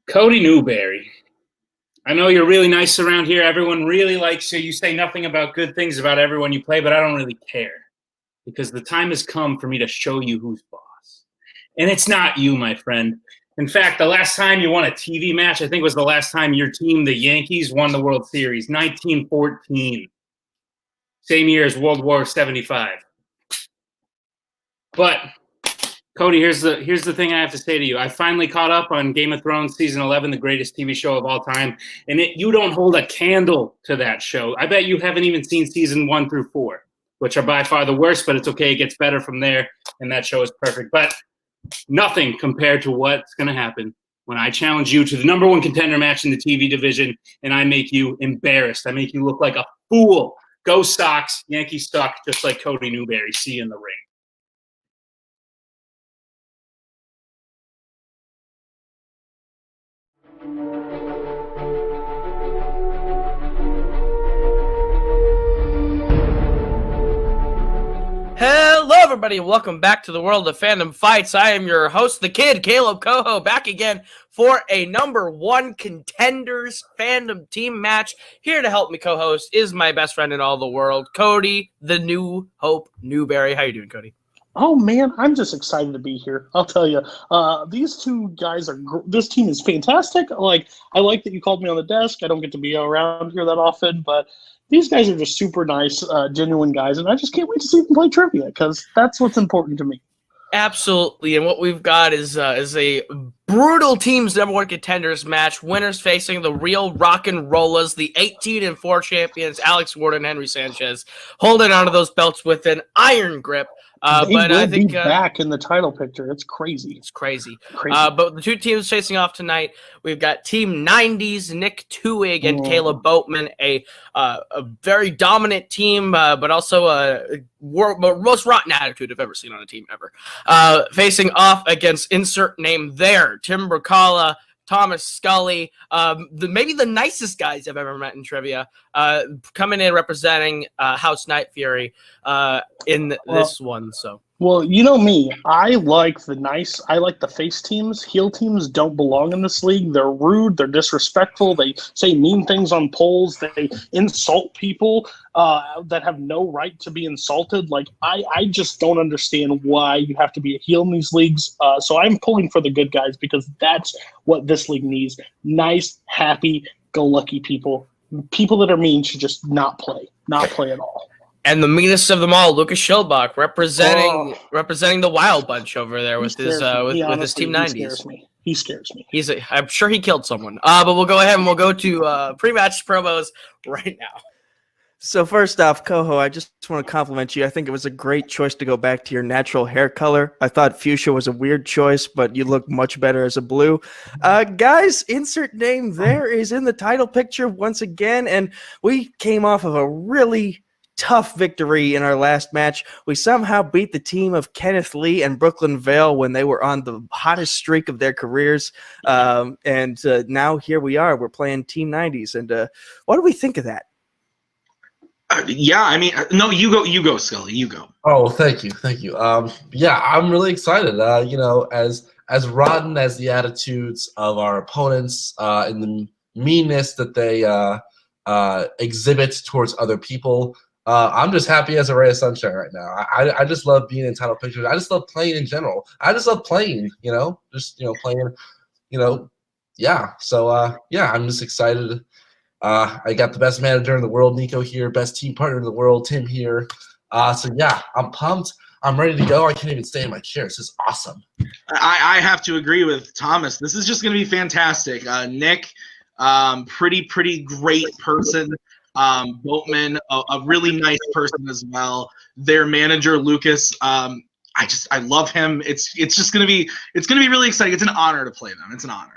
Cody Newberry. I know you're really nice around here. Everyone really likes you. You say nothing about good things about everyone you play, but I don't really care because the time has come for me to show you who's boss. And it's not you, my friend. In fact, the last time you won a TV match, I think was the last time your team, the Yankees, won the World Series, 1914. Same year as World War 75. But Cody, here's the thing I have to say to you. I finally caught up on Game of Thrones season 11, the greatest TV show of all time, and you don't hold a candle to that show. I bet you haven't even seen season 1 through 4, which are by far the worst, but it's okay. It gets better from there, and that show is perfect. But nothing compared to what's going to happen when I challenge you to the number 1 contender match in the TV division, and I make you embarrassed. I make you look like a fool. Go Sox. Yankees suck, just like Cody Newberry. See you in the ring. Hello, everybody, and welcome back to the world of Fandom Fights. I am your host, the kid, Kaleb Koho, back again for a number 1 contenders fandom team match. Here to help me co-host is my best friend in all the world, Cody, the New Hope Newberry. How you doing, Cody? Oh, man, I'm just excited to be here. I'll tell you, these two guys this team is fantastic. I like that you called me on the desk. I don't get to be around here that often, but these guys are just super nice, genuine guys, and I just can't wait to see them play trivia because that's what's important to me. Absolutely, and what we've got is a brutal team's number 1 contenders match. Winners facing the real rock and rollers, the 18-4 champions, Alex Ward and Henry Sanchez, holding onto those belts with an iron grip. But I think back in the title picture. It's crazy. It's crazy. But the two teams facing off tonight, we've got Team 90s, Nick Tuig and Kaleb Boatman, a very dominant team, but also a most rotten attitude I've ever seen on a team ever. Facing off against insert name there, Tim Brzakala, Thomas Scully, maybe the nicest guys I've ever met in trivia, coming in representing House Night Fury in this one. So, well, you know me, I like the face teams. Heel teams don't belong in this league. They're rude, they're disrespectful, they say mean things on polls, they insult people that have no right to be insulted. I just don't understand why you have to be a heel in these leagues. So I'm pulling for the good guys because that's what this league needs. Nice, happy, go lucky people. People that are mean should just not play at all. And the meanest of them all, Lucas Schildbach, representing the Wild Bunch over there with his Team 90s. He scares me. I'm sure he killed someone. But we'll go ahead and we'll go to pre-match promos right now. So first off, Koho, I just want to compliment you. I think it was a great choice to go back to your natural hair color. I thought fuchsia was a weird choice, but you look much better as a blue. Guys, insert name there is in the title picture once again, and we came off of a really tough victory in our last match. We somehow beat the team of Kenneth Lee and Brooklyn Vail when they were on the hottest streak of their careers. And now here we are. We're playing Team 90s. And what do we think of that? Yeah, I mean, no, you go, Scully, you go. Oh, thank you. Yeah, I'm really excited. As rotten as the attitudes of our opponents and the meanness that they exhibit towards other people, I'm just happy as a ray of sunshine right now. I just love being in title pictures. I just love playing in general. I just love playing, playing, yeah. So, yeah, I'm just excited. I got the best manager in the world, Nico here, best team partner in the world, Tim here. So yeah, I'm pumped. I'm ready to go. I can't even stay in my chair. This is awesome. I have to agree with Thomas. This is just going to be fantastic. Nick, pretty great person. Boatman, a really nice person as well. Their manager, Lucas, I love him. It's going to be really exciting. It's an honor to play them. It's an honor.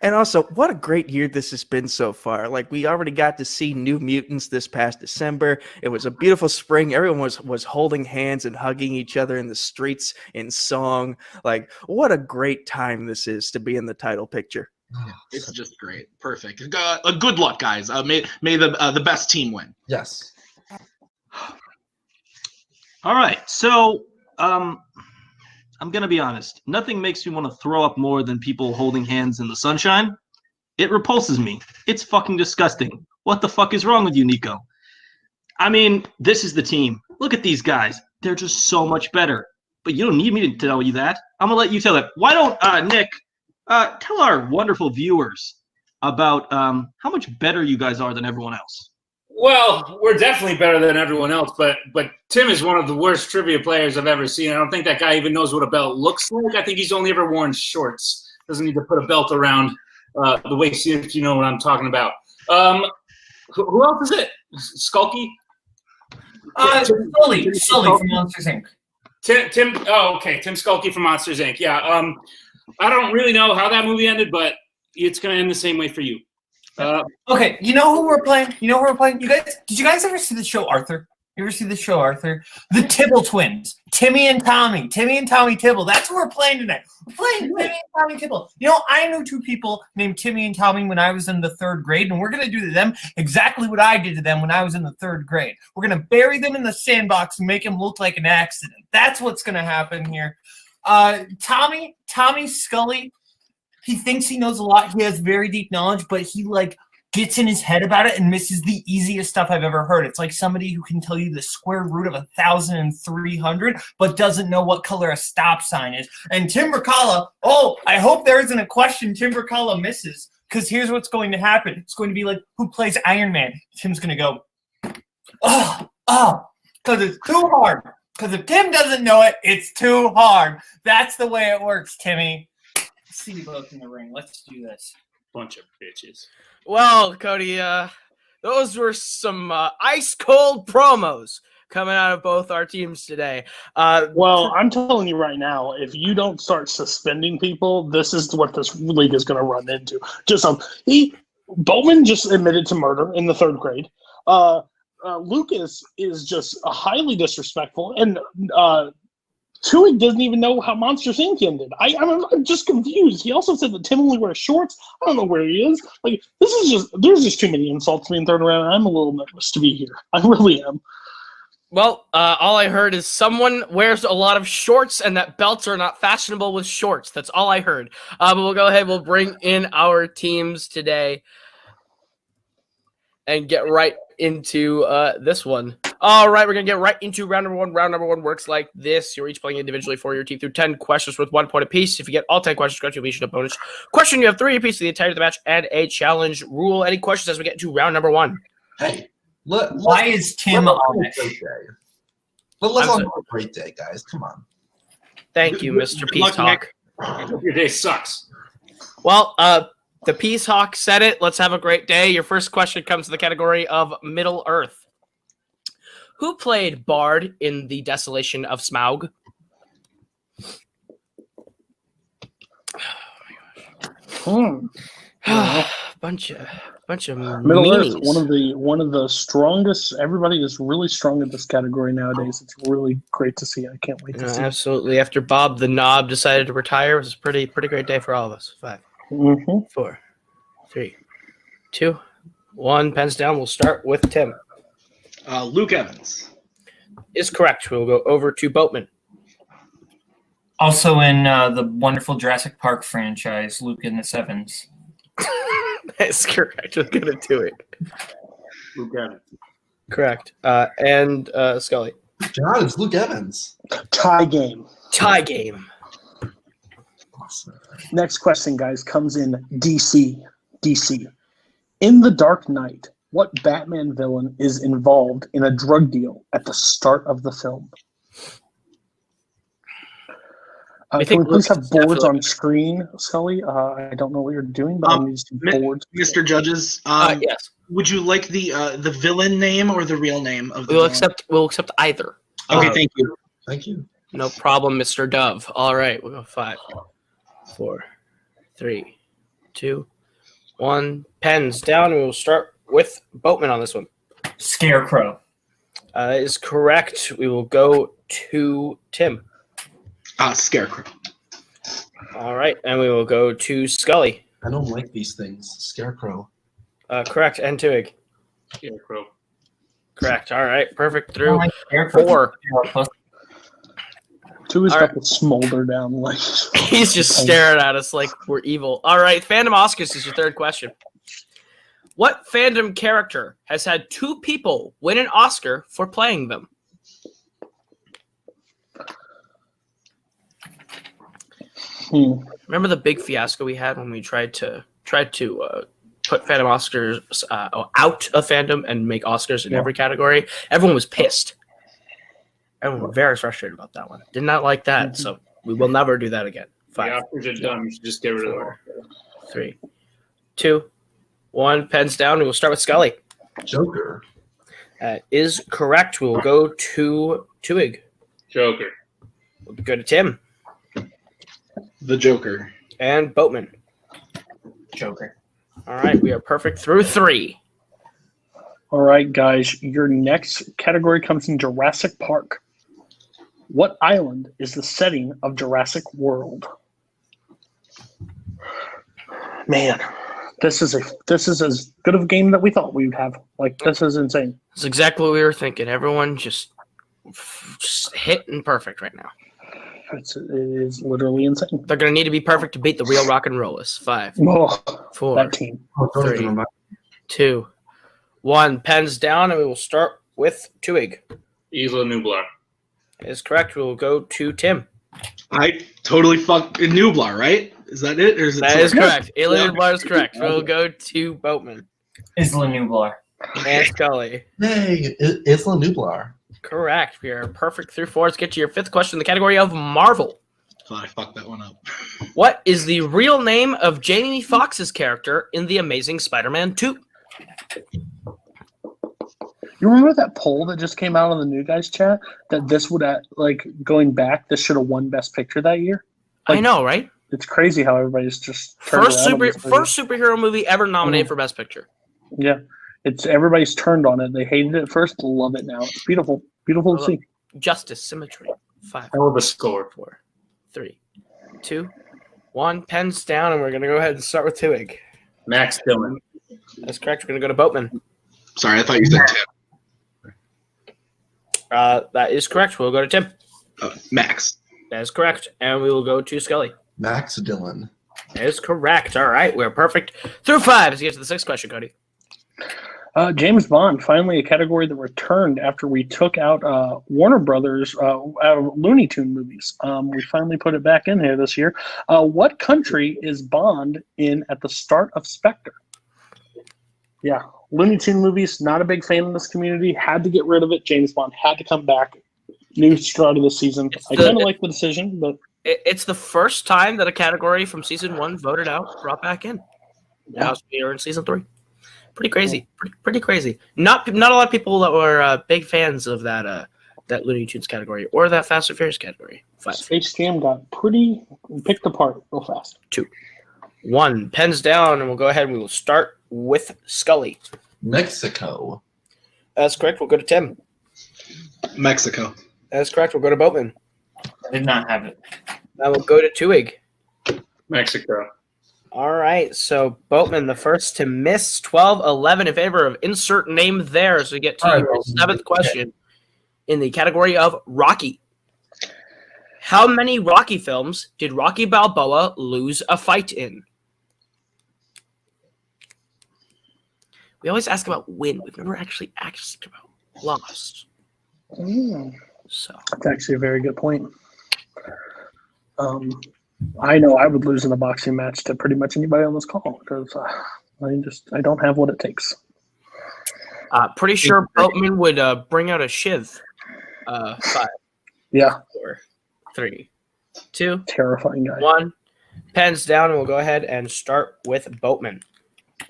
And also, what a great year this has been so far. We already got to see New Mutants this past December. It was a beautiful spring. Everyone was holding hands and hugging each other in the streets in song. What a great time this is to be in the title picture. It's just great. Perfect. Good luck, guys. May the best team win. Yes. All right. So, I'm going to be honest. Nothing makes me want to throw up more than people holding hands in the sunshine. It repulses me. It's fucking disgusting. What the fuck is wrong with you, Nico? I mean, this is the team. Look at these guys. They're just so much better. But you don't need me to tell you that. I'm going to let you tell that. Why don't, Nick, tell our wonderful viewers about how much better you guys are than everyone else. Well, we're definitely better than everyone else, but Tim is one of the worst trivia players I've ever seen. I don't think that guy even knows what a belt looks like. I think he's only ever worn shorts. Doesn't need to put a belt around the waist, if you know what I'm talking about. Who else is it? Skulky? Sully from Monsters Inc. Tim. Oh, okay. Tim Skulky from Monsters Inc. Yeah. I don't really know how that movie ended, but it's going to end the same way for you. Okay, you know who we're playing? You guys, did you guys ever see the show Arthur? You ever see the show Arthur? The Tibble twins, Timmy and Tommy Tibble. That's who we're playing tonight. We're playing Timmy and Tommy Tibble. You know, I knew two people named Timmy and Tommy when I was in the 3rd grade, and we're gonna do to them exactly what I did to them when I was in the 3rd grade. We're gonna bury them in the sandbox and make them look like an accident. That's what's gonna happen here. Tommy Scully. He thinks he knows a lot. He has very deep knowledge, but he gets in his head about it and misses the easiest stuff I've ever heard. It's like somebody who can tell you the square root of 1,300, but doesn't know what color a stop sign is. And Tim Brzakala, I hope there isn't a question Tim Brzakala misses, because here's what's going to happen. It's going to be like, who plays Iron Man? Tim's going to go, because it's too hard. Because if Tim doesn't know it, it's too hard. That's the way it works, Timmy. See you both in the ring. Let's do this. Bunch of bitches. Well, Cody, those were some ice cold promos coming out of both our teams today. Well, I'm telling you right now, if you don't start suspending people, this is what this league is going to run into. Boatman just admitted to murder in the 3rd grade. Lucas is just highly disrespectful, and Tui doesn't even know how Monsters Inc. ended. I'm just confused. He also said that Tim only wears shorts. I don't know where he is. There's just too many insults being thrown around. I'm a little nervous to be here. I really am. Well, all I heard is someone wears a lot of shorts and that belts are not fashionable with shorts. That's all I heard. But we'll go ahead. We'll bring in our teams today and get right into this one. All right, we're going to get right into round number 1. Round number 1 works like this. You're each playing individually for your team through 10 questions with 1 point apiece. If you get all 10 questions correct, you'll be issued a bonus question. You have 3 apiece for the entirety of the match and a challenge rule. Any questions as we get into round number 1? Hey, why is Tim on it? Let's all have a great day, guys. Come on. Thank you, Mr. Peace Hawk. Your day sucks. Well, the Peace Hawk said it. Let's have a great day. Your first question comes to the category of Middle Earth. Who played Bard in The Desolation of Smaug? bunch of Middle meanings. Earth, one of the strongest. Everybody is really strong in this category nowadays. It's really great to see. I can't wait to see. Absolutely. After Bob the Knob decided to retire, it was a pretty great day for all of us. 5, 4, 3, 2, 1. Pens down. We'll start with Tim. Luke Evans Is correct. We'll go over to Boatman. Also in the wonderful Jurassic Park franchise, Luke and the Evans. That's correct. We're going to do it. Luke Evans. Correct. And Scully. John, it's Luke Evans. Tie game. Next question, guys, comes in DC. In The Dark Knight, what Batman villain is involved in a drug deal at the start of the film? Can we please have boards on screen, Scully? I don't know what you're doing, but I need some boards. Mr. Judges, yes. Would you like the villain name or the real name of the We'll villain? we'll accept either. Okay, thank you. Thank you. No problem, Mr. Dove. All right, we'll go 5, 4, 3, 2, 1. Pens down, and we'll start with Boatman on this one. Scarecrow. That is correct. We will go to Tim. Scarecrow. All right, and we will go to Scully. I don't like these things. Scarecrow. Correct, and Tuig. Scarecrow. Correct. All right, perfect. Through Scarecrow. 4. Two is All got right. to smolder down like. He's just staring at us like we're evil. All right, Fandom Oscars is your third question. What fandom character has had 2 people win an Oscar for playing them? Remember the big fiasco we had when we tried to put Fandom Oscars out of fandom and make Oscars in every category? Everyone was pissed. Everyone was very frustrated about that one. Did not like that, so we will never do that again. 5, The Oscars are done. You should just get rid of them. 3, 2, 1. Pens down. We will start with Scully. Joker. Is correct. We will go to Tuig. Joker. We'll go to Tim The Joker. and Boatman. Joker. All right, we are perfect through 3. All right, guys. Your next category comes in Jurassic Park. What island is the setting of Jurassic World? Man, this is as good of a game that we thought we would have. Like, this is insane. That's exactly what we were thinking. Everyone just hitting perfect right now. It is literally insane. They're going to need to be perfect to beat the real rock and rollers. 5, Oh, 4, that team. Oh, don't 3, even remind 2, 1. Pens down, and we will start with Tuig. Isla Nublar. Is correct. We will go to Tim. I totally fucked Nublar, right? Is that it? Or is it That is something? correct. Alien Bar is correct. We'll go to Boatman Isla Nublar. and Scully. Hey, Isla Nublar. Correct. We are perfect through 4. Let's get to your 5th question in the category of Marvel. Thought I fucked that one up. What is the real name of Jamie Foxx's character in The Amazing Spider-Man 2? You remember that poll that just came out on the New Guys chat that this would, going back, this should have won Best Picture that year? I know, right? It's crazy how everybody's just turned First around on this movie. superhero movie ever nominated for Best Picture. Yeah, everybody's turned on it. They hated it first, love it now. It's beautiful, beautiful to see. Justice, symmetry. 5, Hell of a score. 4, 3, 2, 1. Pens down, and we're going to go ahead and start with Tuig. Max Dillon. That's correct. We're going to go to Boatman. Sorry, I thought you said Tim. That is correct. We'll go to Tim. Max. That is correct. And we will go to Scully. Max Dillon. That is correct. All right. We're perfect through 5. Let's get to the 6th question, Cody. James Bond, finally a category that returned after we took out Warner Brothers out of Looney Tune movies. We finally put it back in here this year. What country is Bond in at the start of Spectre? Yeah, Looney Tune movies, not a big fan of this community. Had to get rid of it. James Bond had to come back. New start of the season. I kind of like the decision, but It's the first time that a category from season 1 voted out brought back in. Now we are in season 3. Pretty crazy. Pretty crazy. Not a lot of people that were big fans of that Looney Tunes category or that Fast and Furious category. 5, Space Jam got pretty picked apart real fast. 2, 1. Pens down, and we'll go ahead and we will start with Scully. Mexico. That's correct. We'll go to Tim. Mexico. That's correct. We'll go to Boatman. Did not have it. Now we'll go to Tuig. Mexico. All right. So Boatman, the first to miss 12-11 in favor of insert name there. So we get to your 7th question in the category of Rocky. How many Rocky films did Rocky Balboa lose a fight in? We always ask about win. We've never actually asked about lost. So That's actually a very good point. I know I would lose in a boxing match to pretty much anybody on this call because I don't have what it takes. pretty sure Boatman would bring out a shiv. 5, Yeah, 4, 3, 2, terrifying guy. 1. Pens down, and we'll go ahead and start with Boatman.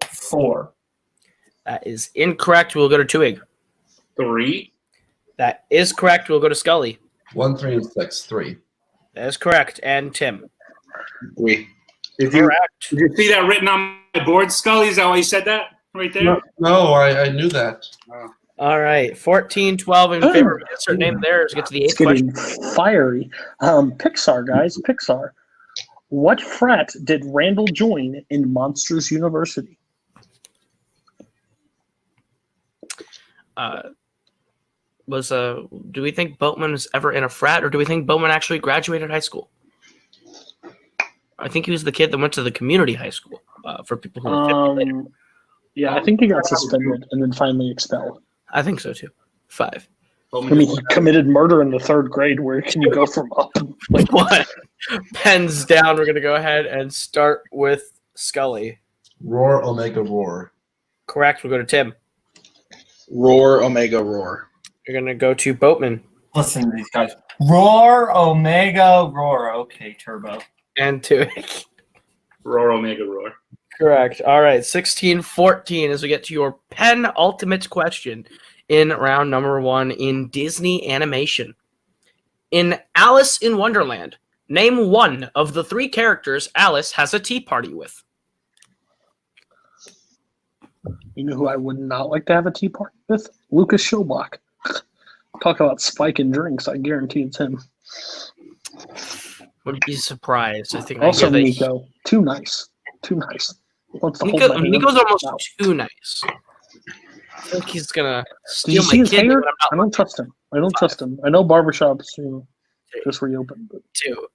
4. That is incorrect. We'll go to Tuig. 3. That is correct. We'll go to Scully. 1, 3, and 6. 3. That is correct. And Tim. 3. Did you Correct. see that written on my board, Scully? Is that why you said that right there? No, I knew that. All right. 14-12 in favor of insert name there. Let's get to the 8th It's question. getting fiery. Pixar, guys, Pixar. What frat did Randall join in Monsters University? do we think Boatman was ever in a frat, or do we think Boatman actually graduated high school? I think he was the kid that went to the community high school. For people who are 50 later. Yeah, I think he got suspended and then finally expelled. I think so too. 5. I mean, he committed murder in the 3rd grade. Where can you go from up? Like, What? Pens down. We're gonna go ahead and start with Scully. Roar, Omega, roar. Correct. We'll go to Tim. Roar, Omega, roar. You're gonna go to Boatman. Listen to these guys. Roar, Omega, roar. Okay, Turbo. And to Roar, Omega, roar. Correct. All right. 16-14 as we get to your penultimate question in round number 1 in Disney animation. In Alice in Wonderland, name one of the 3 characters Alice has a tea party with. you know who I would not like to have a tea party with? Lucas Schilbach. Talk about spiking drinks. I guarantee it's him. Would be surprised. I think. Also, I hear that Nico. Too nice. Too nice. Wants to hold my hand. Nico's almost No. too nice. I think he's gonna Did steal you my see his kid. hair? when I'm I not don't trust him. I don't trust him. I know barbershops, just reopened. But 2,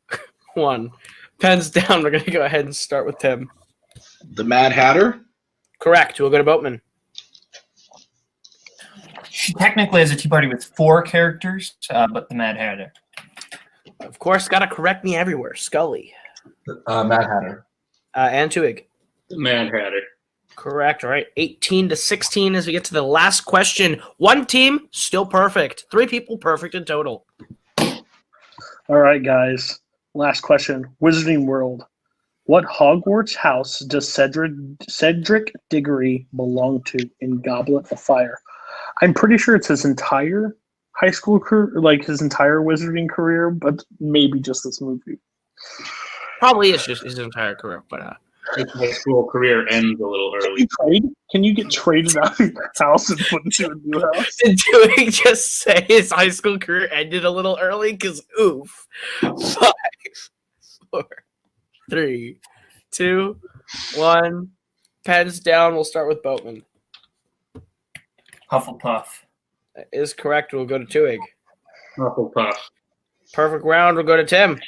1. Pens down. We're gonna go ahead and start with Tim. The Mad Hatter. Correct. We'll go to Boatman. She technically has a tea party with 4 characters, but the Mad Hatter. Of course, gotta correct me everywhere. Scully. Mad Hatter. And Tuig. The Mad Hatter. Correct. All right. 18-16 as we get to the last question. One team, still perfect. 3 people, perfect in total. all right, guys. Last question. Wizarding World. What Hogwarts house does Cedric Diggory belong to in Goblet of Fire? I'm pretty sure it's his entire high school career, like his entire wizarding career, but maybe just this movie. Probably is just his entire career, but His high school career ends a little early. Can you get traded out of your house and put into a new house? did Tuig just say his high school career ended a little early? Because oof. 5, 4, 3, 2, 1. Pens down. We'll start with Boatman. Hufflepuff. That is correct. We'll go to Tuig. Hufflepuff. Perfect round. We'll go to Tim.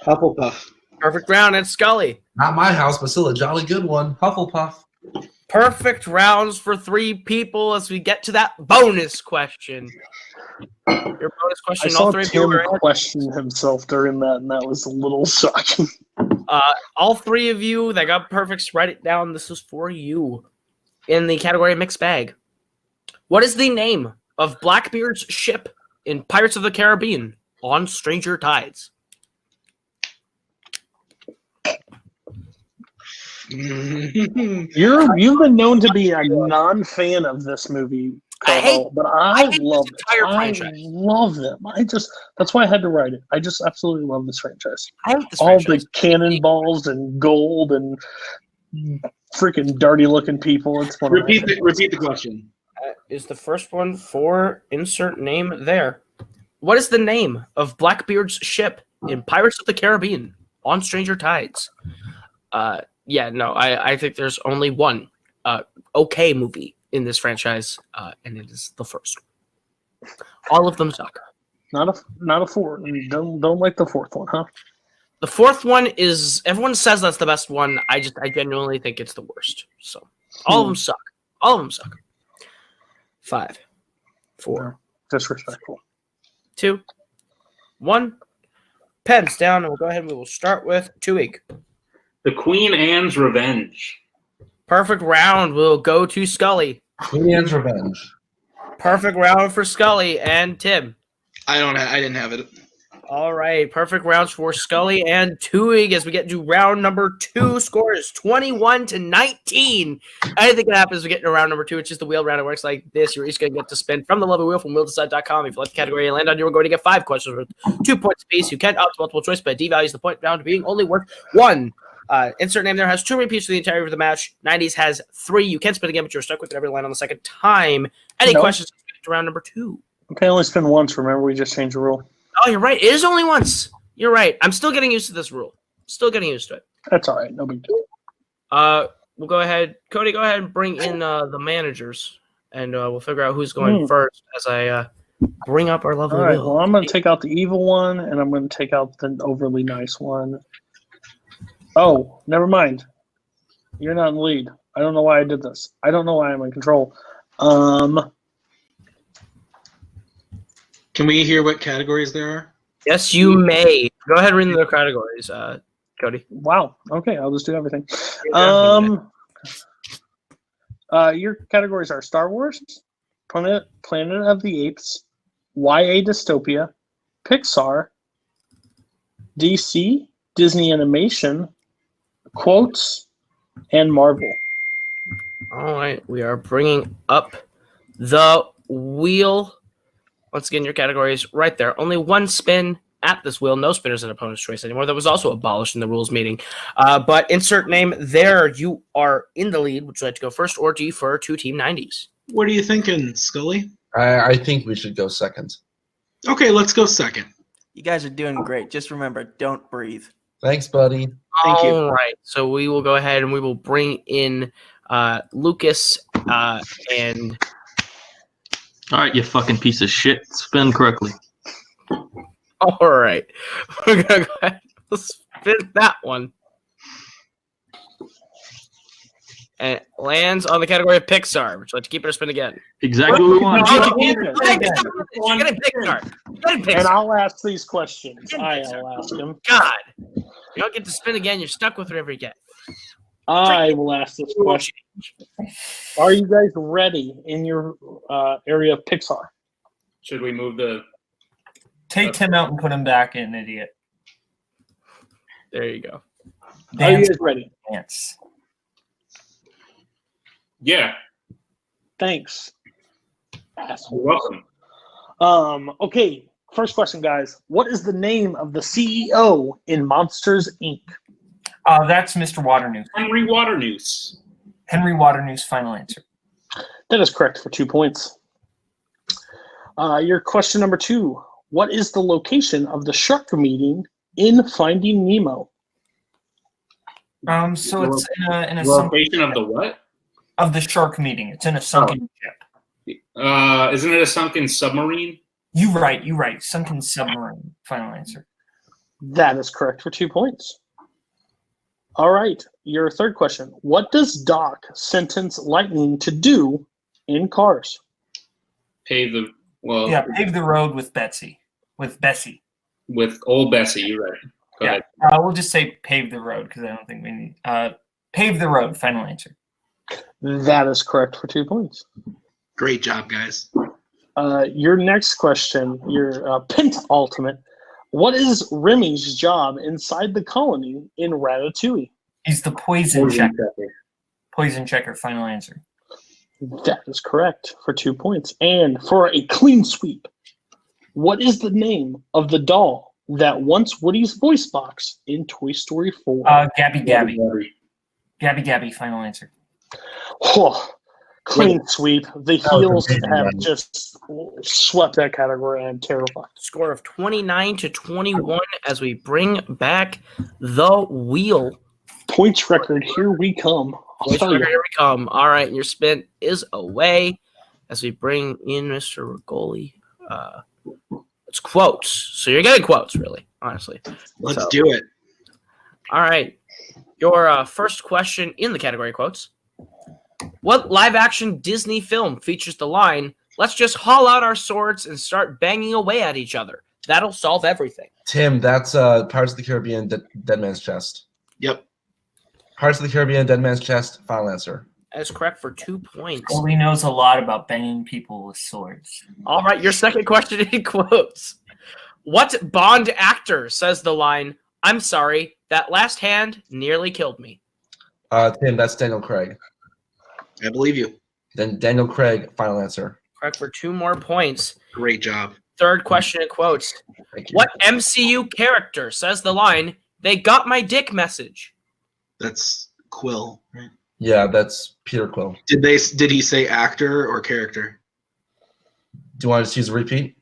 Hufflepuff. Perfect round. And Scully. Not my house, but still a jolly good one. Hufflepuff. Perfect rounds for 3 people as we get to that bonus question. Your bonus I question, saw all 3 of you Tim are in. question himself during that, and that was a little shocking. All 3 of you that got perfects, write it down. This is for you in the category mixed bag. What is the name of Blackbeard's ship in Pirates of the Caribbean on Stranger Tides? You've been known to be a non-fan of this movie, but I love it. entire I franchise. love them. That's why I had to write it. I just absolutely love this franchise. I hate this All franchise. the cannonballs and gold and freaking dirty-looking people. It's one of my favorites. Repeat the question. Is the first one for insert name there. What is the name of Blackbeard's ship in Pirates of the Caribbean on Stranger Tides? I think there's only one okay movie in this franchise, and it is the first one. All of them suck. Not a 4. Don't like the 4th one, huh? The 4th one is everyone says that's the best one. I genuinely think it's the worst. So all of them suck. All of them suck. 5, 4, Disrespectful. 2, 1. Pens down, and we'll go ahead and we will start with Tuig. The Queen Anne's Revenge. Perfect round. We'll go to Scully. Queen Anne's Revenge. Perfect round for Scully and Tim. I didn't have it. All right. Perfect rounds for Scully and Tuig as we get to round number 2. Score is 21-19. Anything can happen as we get into round number 2. It's just the wheel round. It works like this. You're each going to get to spin from the level wheel from wheeldecide.com. If you like the category you land on, you're going to get 5 questions worth 2 points apiece. You can opt multiple choice, but devalues the point down to being only worth 1. Insert name there has 2 repeats for the entirety of the match. 90s has 3. You can spin again, but you're stuck with it every line on the second time. Any questions to round number 2? Okay, only spin once. Remember, we just changed the rule. Oh, you're right. It is only once. You're right. I'm still getting used to this rule. Still getting used to it. That's all right. No big deal. We'll go ahead. Cody, go ahead and bring in the managers, and we'll figure out who's going first as I bring up our lovely All right, wheel. well, I'm going to take out the evil one, and I'm going to take out the overly nice one. Oh, never mind. You're not in the lead. I don't know why I did this. I don't know why I'm in control. Can we hear what categories there are? Yes, you may. Go ahead and read the categories, Cody. Wow. Okay, I'll just do everything. Your categories are Star Wars, Planet of the Apes, YA Dystopia, Pixar, DC, Disney Animation, Quotes, and Marvel. All right, we are bringing up the wheel. Once again, your categories right there. Only one spin at this wheel. No spinners at opponent's choice anymore. That was also abolished in the rules meeting. But insert name there. You are in the lead. Would you like to go first or defer to Team 90s? What are you thinking, Scully? I think we should go second. Okay, let's go second. You guys are doing great. Just remember, don't breathe. Thanks, buddy. Thank you. All right. So we will go ahead and we will bring in Lucas and... All right, you fucking piece of shit. Spin correctly. All right. We're going to go ahead and spin that one. And it lands on the category of Pixar. Would you like to keep it or spin again? Exactly what we want. Get Pixar. And I'll ask these questions. I'll ask them. God. You don't get to spin again. You're stuck with whatever you get. I will ask this question. Are you guys ready in your area of Pixar? Should we move the... Take Tim out and put him back in, idiot. There you go. Are you guys ready? Dance. Yeah, Thanks. you're Asshole. welcome. Okay, first question, guys. What is the name of the CEO in Monsters, Inc.? That's Mr. Waternoose. Henry Waternoose. Henry Waternoose, final answer. That is correct for 2 points. Your question number 2. What is the location of the shark meeting in Finding Nemo? So it's in a Location of the what? of the shark meeting. It's in a sunken ship. Isn't it a sunken submarine? You right. Sunken submarine, final answer. That is correct for 2 points. All right, your third question. What does Doc sentence Lightning to do in Cars? Pave the Pave the road with Betsy. With Bessie. with old Bessie. You're right. Go ahead. We'll just say pave the road because I don't think we need. Pave the road, final answer. That is correct for 2 points. Great job, guys. Your next question, your penultimate. What is Remy's job inside the colony in Ratatouille? He's the poison checker. Poison checker, final answer. That is correct for 2 points. And for a clean sweep, what is the name of the doll that wants Woody's voice box in Toy Story 4? Gabby. Gabby, final answer. Oh, clean sweep. The heels have just swept that category. I'm terrified. Score of 29-21 as we bring back the wheel. Points record, here we come. Here we come. All right, your spin is away as we bring in Mr. Rigoli. It's quotes. So you're getting quotes, really, honestly. Let's do it. All right. Your first question in the category quotes. What live-action Disney film features the line, "Let's just haul out our swords and start banging away at each other. That'll solve everything"? Tim, that's Pirates of the Caribbean, Dead Man's Chest. Yep. Pirates of the Caribbean, Dead Man's Chest, final answer. That is correct for 2 points. Cody knows a lot about banging people with swords. All right, your second question in quotes. What Bond actor says the line, "I'm sorry, that last hand nearly killed me"? Tim, that's Daniel Craig. I believe you. Then Daniel Craig, final answer. Correct for 2 more points. Great job. Third question in quotes. Thank you. What MCU character says the line, "They got my dick" message"? That's Quill, right? Yeah, that's Peter Quill. Did he say actor or character? Do you want to just use a repeat?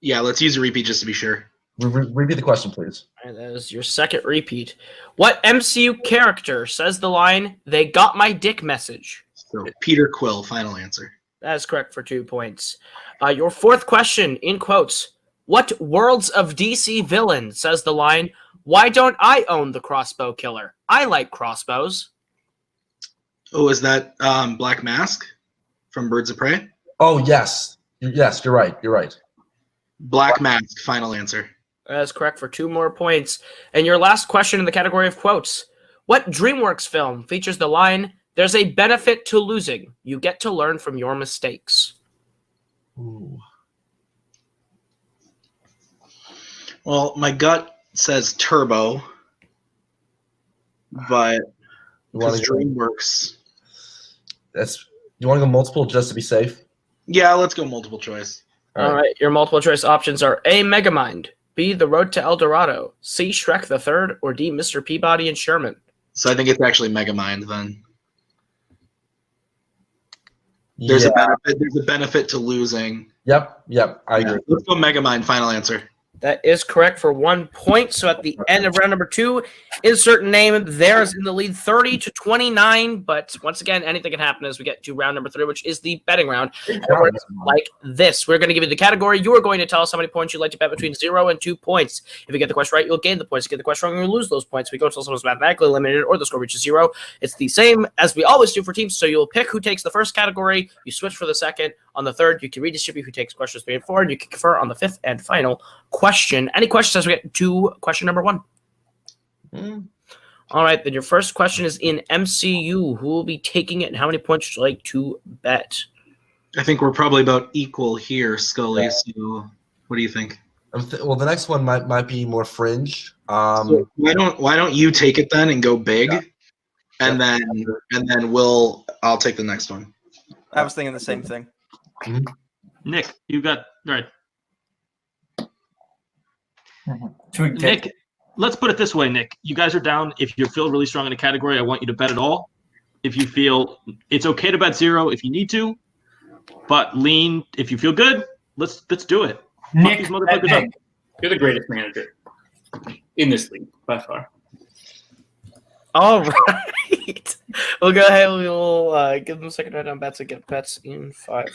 Yeah, let's use a repeat just to be sure. Repeat the question, please. All right, that is your second repeat. What MCU character says the line, "They got my dick" message? So Peter Quill, final answer. That is correct for 2 points. Your fourth question, in quotes, what Worlds of DC villain says the line, "Why don't I own the crossbow killer? I like crossbows." Oh, is that Black Mask from Birds of Prey? Oh, yes. Yes, you're right. You're right. Black Mask, final answer. That is correct for 2 more points. And your last question in the category of quotes, what DreamWorks film features the line, "There's a benefit to losing. You get to learn from your mistakes"? Ooh. Well, my gut says Turbo, but because DreamWorks. You want to go multiple just to be safe? Yeah, let's go multiple choice. All right. Your multiple choice options are A, Megamind, B, The Road to El Dorado, C, Shrek the Third, or D, Mr. Peabody and Sherman. So I think it's actually Megamind then. There's a benefit. There's a benefit to losing. Yep. I agree. Let's go Megamind. Final answer. That is correct for 1 point. So at the end of round number 2, insert name there is in the lead 30-29. But once again, anything can happen as we get to round number 3, which is the betting round. Like this. We're going to give you the category. You are going to tell us how many points you'd like to bet between 0 and 2 points. If you get the question right, you'll gain the points. If you get the question wrong, you'll lose those points. If we go until someone's mathematically eliminated or the score reaches 0, it's the same as we always do for teams. So you'll pick who takes the first category. You switch for the second. On the third, you can redistribute who takes questions 3 and 4, and you can confer on the fifth and final question. Any questions as we get to question number 1? All right, then your first question is in MCU. Who will be taking it, and how many points would you like to bet? I think we're probably about equal here, Scully. Yeah. So what do you think? Well, the next one might be more fringe. So why don't you take it then and go big, and then I'll take the next one. I was thinking the same thing. Mm-hmm. Nick, you got right. Nick, let's put it this way, Nick. You guys are down. If you feel really strong in a category, I want you to bet it all. If you feel it's okay to bet 0 if you need to, but lean if you feel good, let's do it. Nick, these motherfuckers up. You're the greatest manager in this league by far. All right. We'll go ahead. We'll give them a second to write down bets and get bets in 5,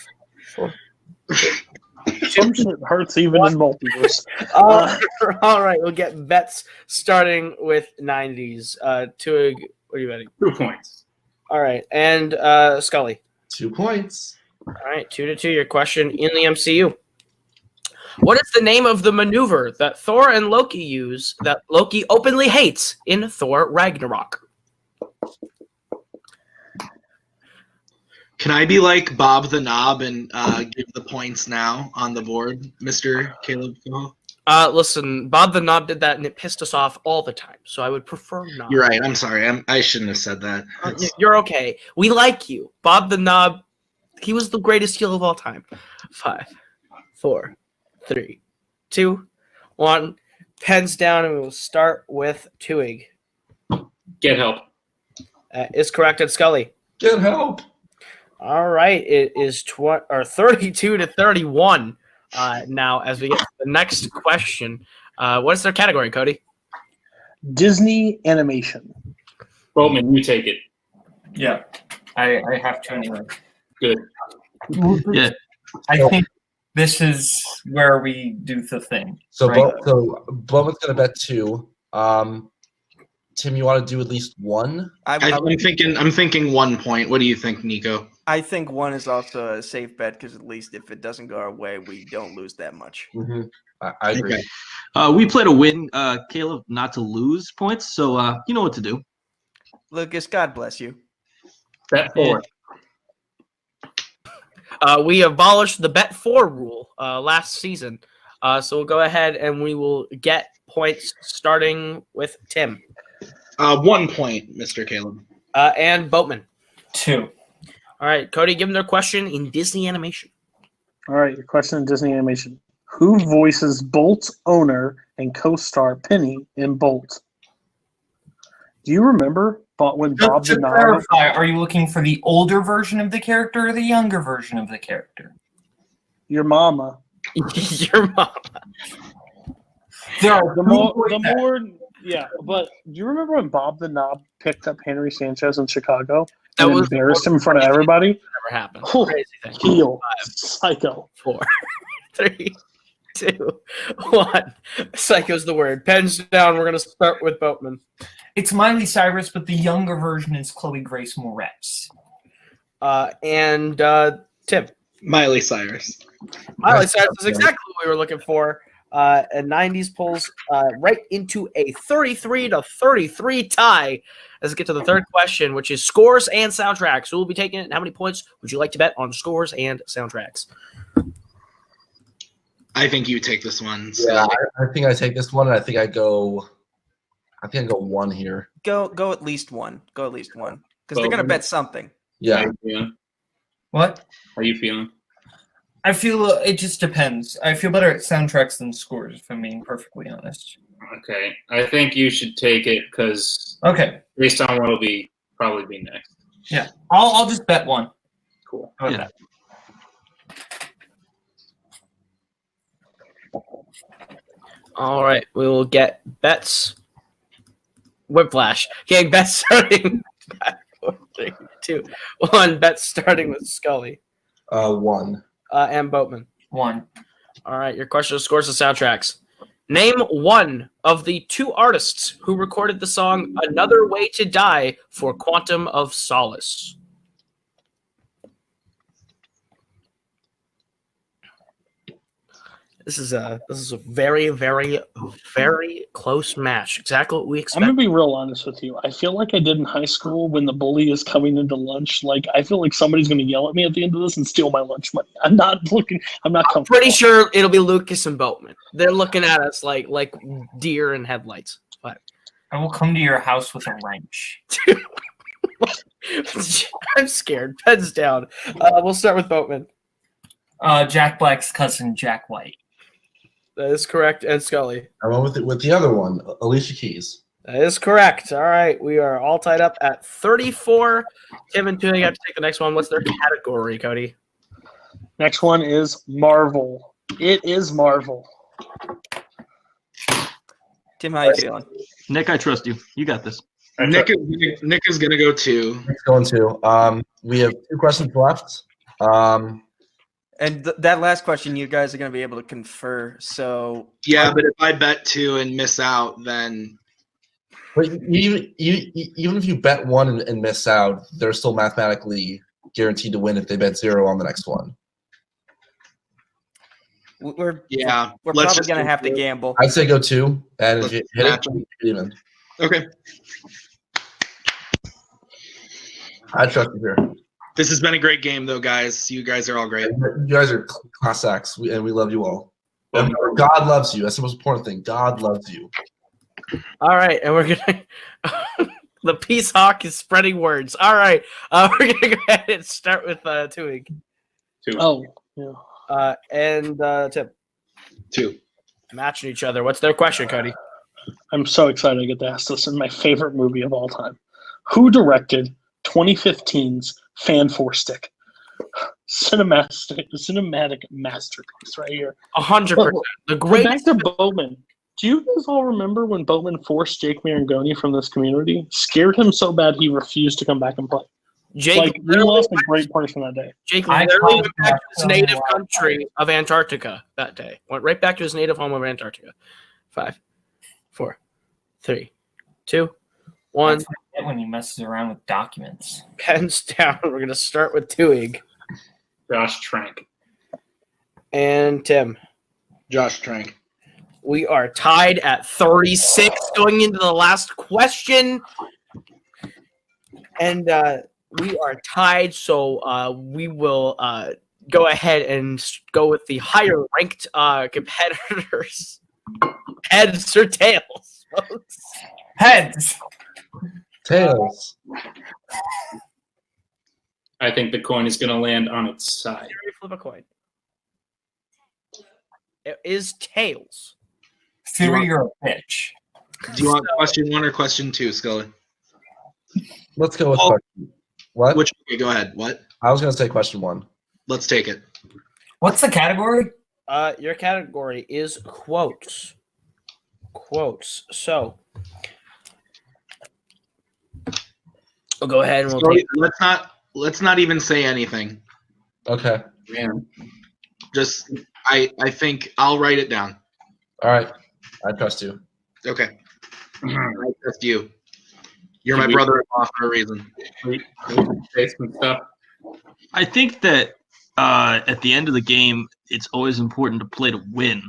4. Some shit hurts even in Multiverse. All right. We'll get bets starting with 90s. Tuig, what are you betting? 2 points. All right. And Scully. 2 points. All right. 2-2. Your question in the MCU. What is the name of the maneuver that Thor and Loki use that Loki openly hates in Thor Ragnarok? Can I be like Bob the Knob and give the points now on the board, Mr. Kaleb Koho? Listen, Bob the Knob did that and it pissed us off all the time, so I would prefer not. You're right. I'm sorry. I shouldn't have said that. You're okay. We like you. Bob the Knob, he was the greatest heel of all time. 5, 4, 3, 2, 1. Pens down, and we will start with Tuig. Get help. Is corrected, Scully. Get help. All right, it is 32-31 now as we get to the next question. What is their category, Cody? Disney animation. Boatman, you take it. Yeah, I have to anyway. Good. Yeah. I think this is where we do the thing. So, right? Boatman's gonna bet 2. Tim, you want to do at least 1? I'm thinking 1 point. What do you think, Nico? I think 1 is also a safe bet because at least if it doesn't go our way, we don't lose that much. Mm-hmm. I agree. Okay. We play to win, Kaleb, not to lose points. So you know what to do. Lucas, God bless you. Bet 4. We abolished the bet 4 rule last season. So we'll go ahead and we will get points starting with Tim. 1 point, Mr. Kaleb. And Boatman. 2. All right, Cody, give them their question in Disney animation. All right, your question in Disney animation. Who voices Bolt's owner and co-star Penny in Bolt? Do you remember when Bob the Knob... clarify, are you looking for the older version of the character or the younger version of the character? Your mama. Your mama. There are The more, yeah, but do you remember when Bob the Knob picked up Henry Sanchez in Chicago That and was embarrassed him in front of everybody. never happened. Oh, Crazy thing. heel. 5, Psycho. 4, 3, 2, 1. Psycho's the word. Pens down. We're gonna start with Boatman. It's Miley Cyrus, but the younger version is Chloe Grace Moretz. And Tim. Miley Cyrus. Miley Cyrus is exactly what we were looking for. And 90s pulls right into a 33-33 tie as we get to the third question, which is scores and soundtracks. Who will be taking it, and how many points would you like to bet on scores and soundtracks? I think you take this one. So. Yeah, I think I take this one, and I think I go 1 here. Go at least one. Go at least one. Because they're gonna bet something. Yeah. What? How you feeling? I feel it just depends. I feel better at soundtracks than scores, if I'm being perfectly honest. Okay, I think you should take it because based on what will probably be next. Yeah, I'll just bet one. Cool. Yeah. All right, we will get bets. Whiplash. Getting bets starting. 5, 4, 3, 2, 1. Bets starting with Scully. 1. And Boatman. 1. All right, your question is scores and soundtracks. Name one of the 2 artists who recorded the song "Another Way to Die" for Quantum of Solace. This is a very, very, very close match. Exactly what we I'm expect. gonna be real honest with you. I feel like I did in high school when the bully is coming into lunch. Like I feel like somebody's gonna yell at me at the end of this and steal my lunch money. I'm not comfortable. Pretty sure it'll be Lucas and Boatman. They're looking at us like deer in headlights. But I will come to your house with a wrench. I'm scared. Pens down. We'll start with Boatman. Jack Black's cousin, Jack White. That is correct. And Scully. I went with the other one, Alicia Keys. That is correct. All right. We are all tied up at 34. Tim and Tui have to take the next one. What's their category, Cody? Next one is Marvel. It is Marvel. Tim, how you feeling? Nick, I trust you. You got this. Nick is gonna go 2. Nick's going 2. We have 2 questions left. And that last question, you guys are going to be able to confer. So Yeah, but if I bet 2 and miss out, then But even if you bet 1 and miss out, they're still mathematically guaranteed to win if they bet 0 on the next one. we're let's probably just going to go have to 2. gamble. I'd say go 2, and if Let's you hit match it, you get even. Okay. I trust you here. This has been a great game, though, guys. You guys are all great. You guys are class acts, and we love you all. And God loves you. That's the most important thing. God loves you. All right. And we're going to – the Peace Hawk is spreading words. All right. We're going to go ahead and start with Tuig. 2. Oh, yeah. And Tim. 2. Matching each other. What's their question, Cody? I'm so excited to get to ask this in my favorite movie of all time. Who directed 2015's Fan 4 Stick? Cinematic masterpiece right here. 100%. The But great. back to Boatman. Do you guys all remember when Boatman forced Jake Marangoni from this community? Scared him so bad he refused to come back and play. Jake We lost a great person that day. Jake I literally called went back to his that native so country of Antarctica that day. Went right back to his native home of Antarctica. 5, 4, 3, 2, 1. That's what I get when he messes around with documents. Pens down. We're going to start with Tuig. Josh Trank. And Tim. Josh Trank. We are tied at 36 going into the last question. And we are tied, so we will go ahead and go with the higher ranked competitors. Heads or tails, folks? Heads. Tails. I think the coin is going to land on its side. Flip a coin. It is tails. Siri, you're a bitch. Do you want question 1 or question 2, Scully? Let's go with Oh. question. What? Okay, go ahead. What? I was going to say question 1. Let's take it. What's the category? Your category is quotes. Quotes. So, We'll go ahead and we'll So take. let's not even say anything. Okay. Man. Just I think I'll write it down. All right. I trust you. Okay. I trust you. You're my brother-in-law for a reason. Basement stuff. I think that at the end of the game, it's always important to play to win.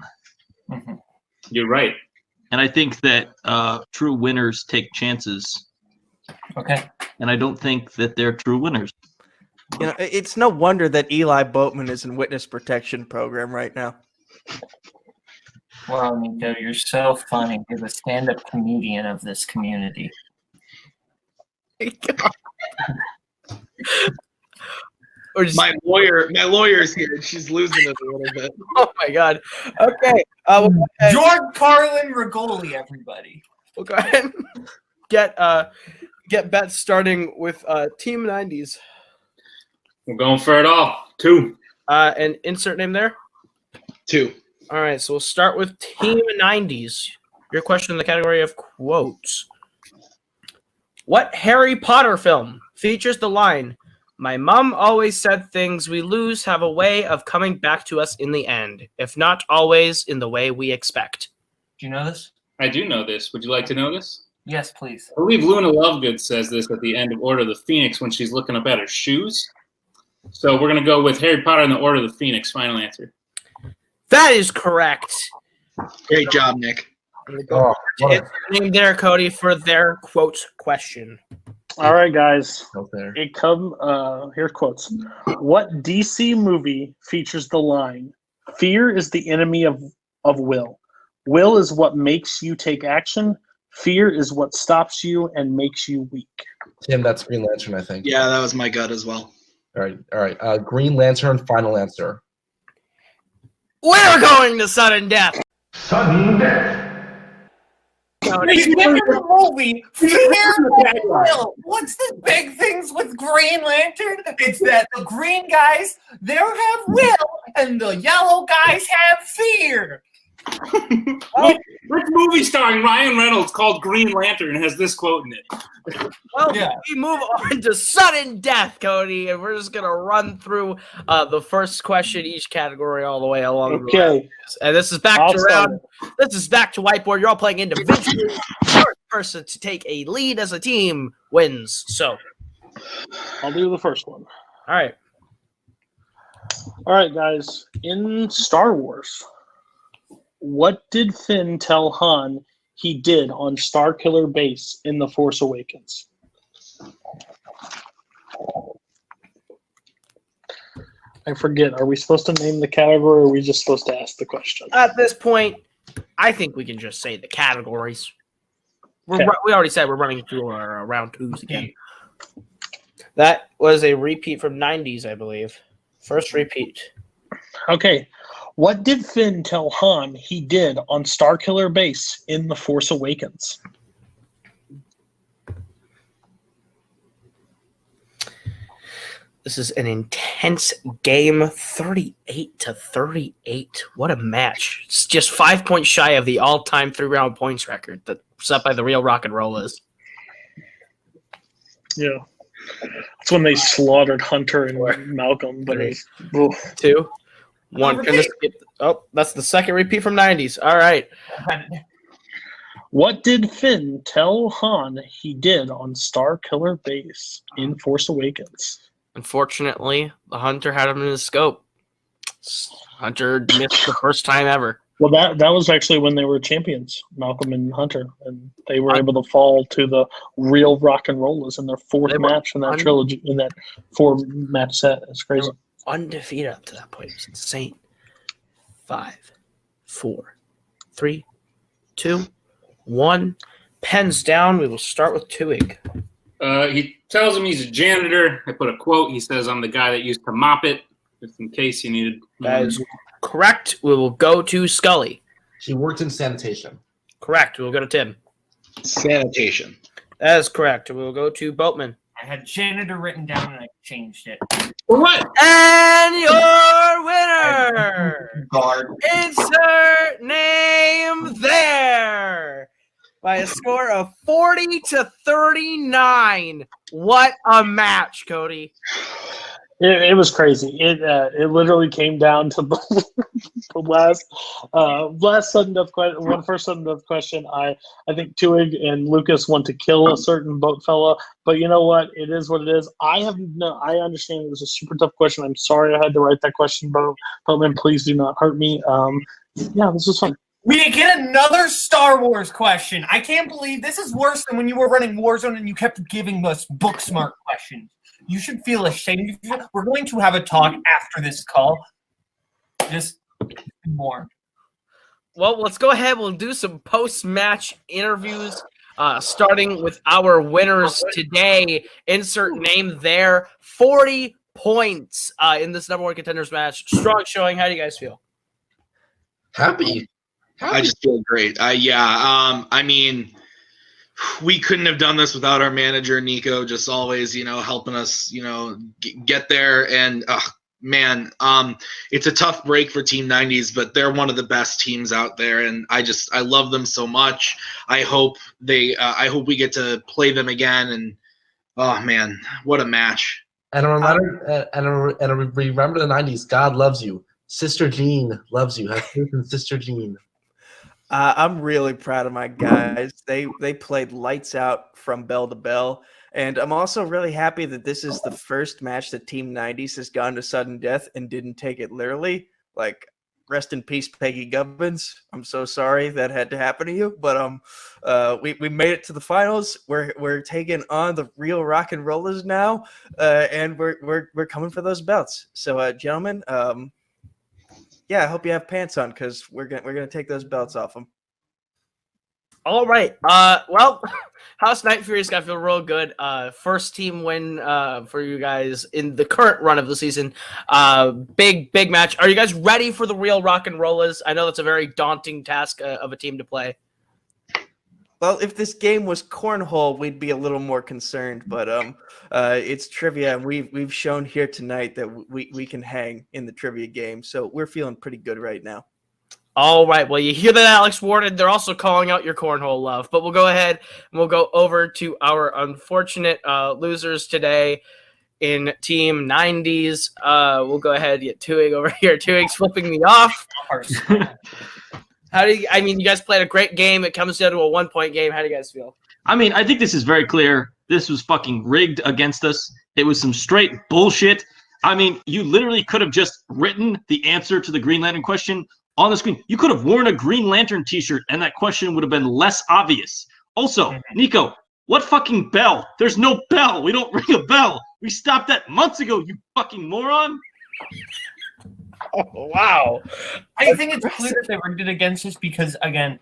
You're right. And I think that true winners take chances. Okay. And I don't think that they're true winners. You know, it's no wonder that Eli Boatman is in witness protection program right now. Wow, Nico, you're so funny. You're the stand-up comedian of this community. Or just, My lawyer's here. She's losing it a little bit. oh my god. Okay. We'll go ahead, George Carlin Rigoli, everybody. we'll go ahead and get bets starting with Team 90s. We're going for it all. 2. And insert name there. 2. All right, so we'll start with Team 90s. Your question in the category of quotes. What Harry Potter film features the line, "My mom always said things we lose have a way of coming back to us in the end, if not always in the way we expect"? Do you know this? I do know this. Would you like to know this? Yes, please. I believe Luna Lovegood says this at the end of Order of the Phoenix when she's looking up at her shoes. So we're going to go with Harry Potter and the Order of the Phoenix. Final answer. That is correct. Great job, Nick. Oh, what It's name there, Cody, for their quote question. All right, guys. a there. Here's quotes. What DC movie features the line, "Fear is the enemy of will. Will is what makes you take action. Fear is what stops you and makes you weak." Tim, that's Green Lantern, I think. Yeah, that was my gut as well. All right. Green Lantern, final answer. We're going to sudden death. Sudden death. Cody. He's in the movie. Fear of will. What's the big things with Green Lantern? It's that the green guys, they have will, and the yellow guys have fear. Which movie starring Ryan Reynolds called Green Lantern has this quote in it? Well, Yeah. we move on to sudden death, Cody, and we're just going to run through the first question each category all the way along. Okay. And this is back I'll to start round. This is back to whiteboard. You're all playing individually. First person to take a lead as a team wins. So, I'll do the first one. all right. All right, guys. In Star Wars, what did Finn tell Han he did on Starkiller Base in The Force Awakens? I forget. Are we supposed to name the category, or are we just supposed to ask the question? At this point, I think we can just say the categories. Okay. We already said we're running through our round twos again. That was a repeat from 90s, I believe. First repeat. Okay. What did Finn tell Han he did on Starkiller Base in The Force Awakens? This is an intense game, 38-38. What a match. It's just 5 points shy of the all-time 3-round points record that's set by the real rock and rollers. Yeah. That's when they slaughtered Hunter and Malcolm. But it was, 2, 1. Can this get, that's the second repeat from 90s. All right. what did Finn tell Han he did on Starkiller Base in Force Awakens? Unfortunately, the Hunter had him in his scope. Hunter missed the first time ever. Well, that was actually when they were champions, Malcolm and Hunter, and they were able to fall to the real rock and rollers in their fourth match in that trilogy, in that 4-match set. It's crazy. Undefeated up to that point. It was insane. 5, 4, 3, 2, 1. Pens down. We will start with Tuig. He tells him he's a janitor. I put a quote. He says, "I'm the guy that used to mop it," just in case you needed. That is correct. We will go to Scully. He worked in sanitation. Correct. We will go to Tim. Sanitation. That is correct. We will go to Boatman. I had janitor written down and I changed it. What? And your winner, Guard. insert name there. By a score of 40-39. What a match, Cody. It was crazy. It literally came down to the last sudden death question. One first sudden death question. I think Tuig and Lucas want to kill a certain boat fella, but you know what? It is what it is. I understand it was a super tough question. I'm sorry I had to write that question, Boatman. Please do not hurt me. Yeah, this was fun. We get another Star Wars question. I can't believe this is worse than when you were running Warzone and you kept giving us book smart questions. You should feel ashamed. We're going to have a talk after this call. Just more. Well, let's go ahead. We'll do some post-match interviews, starting with our winners today. Insert name there. 40 points in this number one contenders match. Strong showing. How do you guys feel? Happy. I just feel great. I mean, we couldn't have done this without our manager, Nico, just always, helping us, get there. And man, it's a tough break for Team 90s, but they're one of the best teams out there. And I love them so much. I hope I hope we get to play them again. And oh man, what a match. And remember the 90s. God loves you. Sister Jean loves you. Have faith in Sister Jean. I'm really proud of my guys. They played lights out from bell to bell. And I'm also really happy that this is the first match that Team 90s has gone to sudden death and didn't take it literally. Like, rest in peace, Peggy Gubbins. I'm so sorry that had to happen to you. But we made it to the finals. We're taking on the real rock and rollers now. And we're coming for those belts. So gentlemen, yeah, I hope you have pants on because we're gonna take those belts off them. All right. Well, House Night Fury's got to feel real good. First team win for you guys in the current run of the season. Big match. Are you guys ready for the real rock and rollers? I know that's a very daunting task of a team to play. Well, if this game was cornhole, we'd be a little more concerned. But it's trivia, and we've shown here tonight that we can hang in the trivia game. So we're feeling pretty good right now. All right. Well, you hear that, Alex Warden? They're also calling out your cornhole love. But we'll go ahead and we'll go over to our unfortunate losers today in Team 90s. We'll go ahead and get Tuig over here. Tuig's flipping me off. You guys played a great game. It comes down to a 1-point game. How do you guys feel? I mean, I think this is very clear. This was fucking rigged against us. It was some straight bullshit. I mean, you literally could have just written the answer to the Green Lantern question on the screen. You could have worn a Green Lantern t-shirt and that question would have been less obvious. Also, Nico, what fucking bell? There's no bell. We don't ring a bell. We stopped that months ago, you fucking moron. Oh, wow. I think it's clear that they rigged it against us because, again,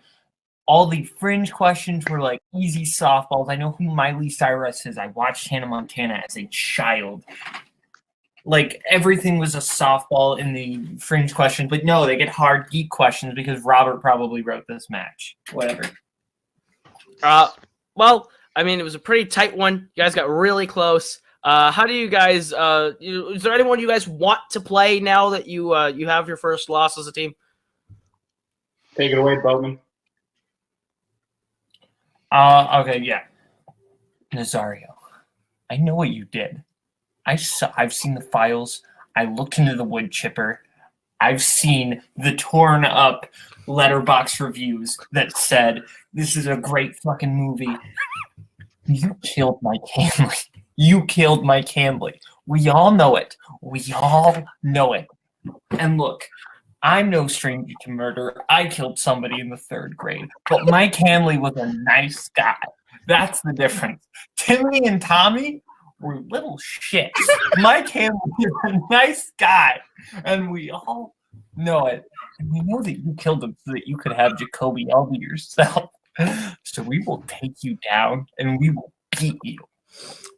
all the fringe questions were like easy softballs. I know who Miley Cyrus is. I watched Hannah Montana as a child. Like, everything was a softball in the fringe questions. But no, they get hard geek questions because Robert probably wrote this match. Whatever. Well, I mean, it was a pretty tight one. You guys got really close. How do you guys? Is there anyone you guys want to play now that you have your first loss as a team? Take it away, Boatman. Okay, yeah. Nazario, I know what you did. I've seen the files. I looked into the wood chipper. I've seen the torn up letterbox reviews that said this is a great fucking movie. You killed Mike Hanley. You killed Mike Hanley. We all know it. We all know it. And look, I'm no stranger to murder. I killed somebody in the 3rd grade. But Mike Hanley was a nice guy. That's the difference. Timmy and Tommy were little shits. Mike Hanley is a nice guy. And we all know it. And we know that you killed him so that you could have Jacoby all to yourself. So we will take you down and we will beat you.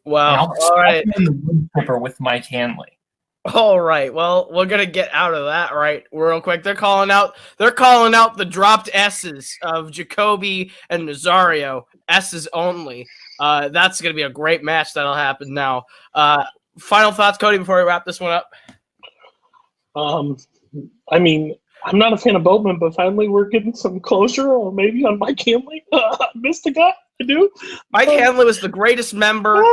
Wow. All right. In the wood chipper with Mike Hanley. All right. Well, we're gonna get out of that right real quick. They're calling out the dropped S's of Jacoby and Nazario. S's only. That's gonna be a great match that'll happen now. Final thoughts, Cody, before we wrap this one up. I mean, I'm not a fan of Boatman, but finally we're getting some closure, or maybe on Mike Hanley. I missed the guy. I do. Mike Hanley was the greatest member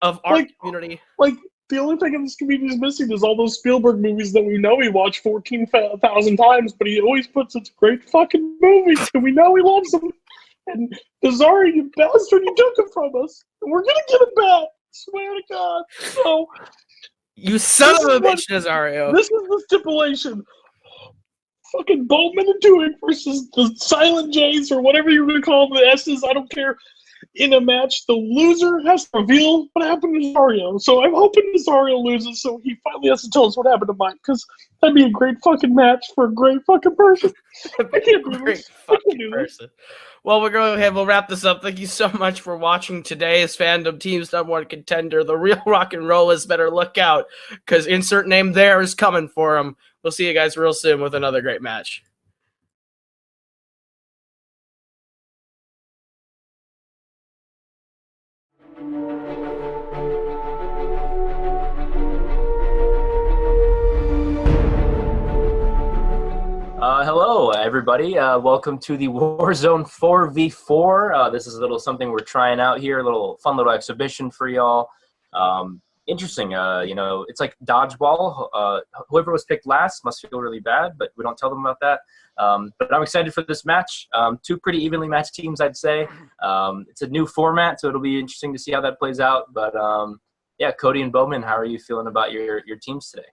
of our community. Like, the only thing in this community is missing is all those Spielberg movies that we know he watched 14,000 times, but he always puts it's great fucking movies, and we know he loves them. And Nazari, you bastard, you took him from us. And we're gonna get him back. Swear to God. So, you son of a bitch, Nazario. This is the stipulation. Fucking Boatman and Tuig versus the Silent J's, or whatever you're gonna call them, the S's, I don't care. In a match, the loser has to reveal what happened to Nazario. So I'm hoping Nazario loses, so he finally has to tell us what happened to Mike, because that'd be a great fucking match for a great fucking person. I can't do this. Well, we're going ahead. We'll wrap this up. Thank you so much for watching today's Fandom Team's #1 contender. The real rock and rollers better look out, because insert name there is coming for them. We'll see you guys real soon with another great match. Hello, everybody. Welcome to the Warzone 4v4. This is a little something we're trying out here, a little fun little exhibition for y'all. Interesting. It's like dodgeball. Whoever was picked last must feel really bad, but we don't tell them about that. But I'm excited for this match. Two pretty evenly matched teams, I'd say. It's a new format, so it'll be interesting to see how that plays out. But yeah, Cody and Boatman, how are you feeling about your teams today?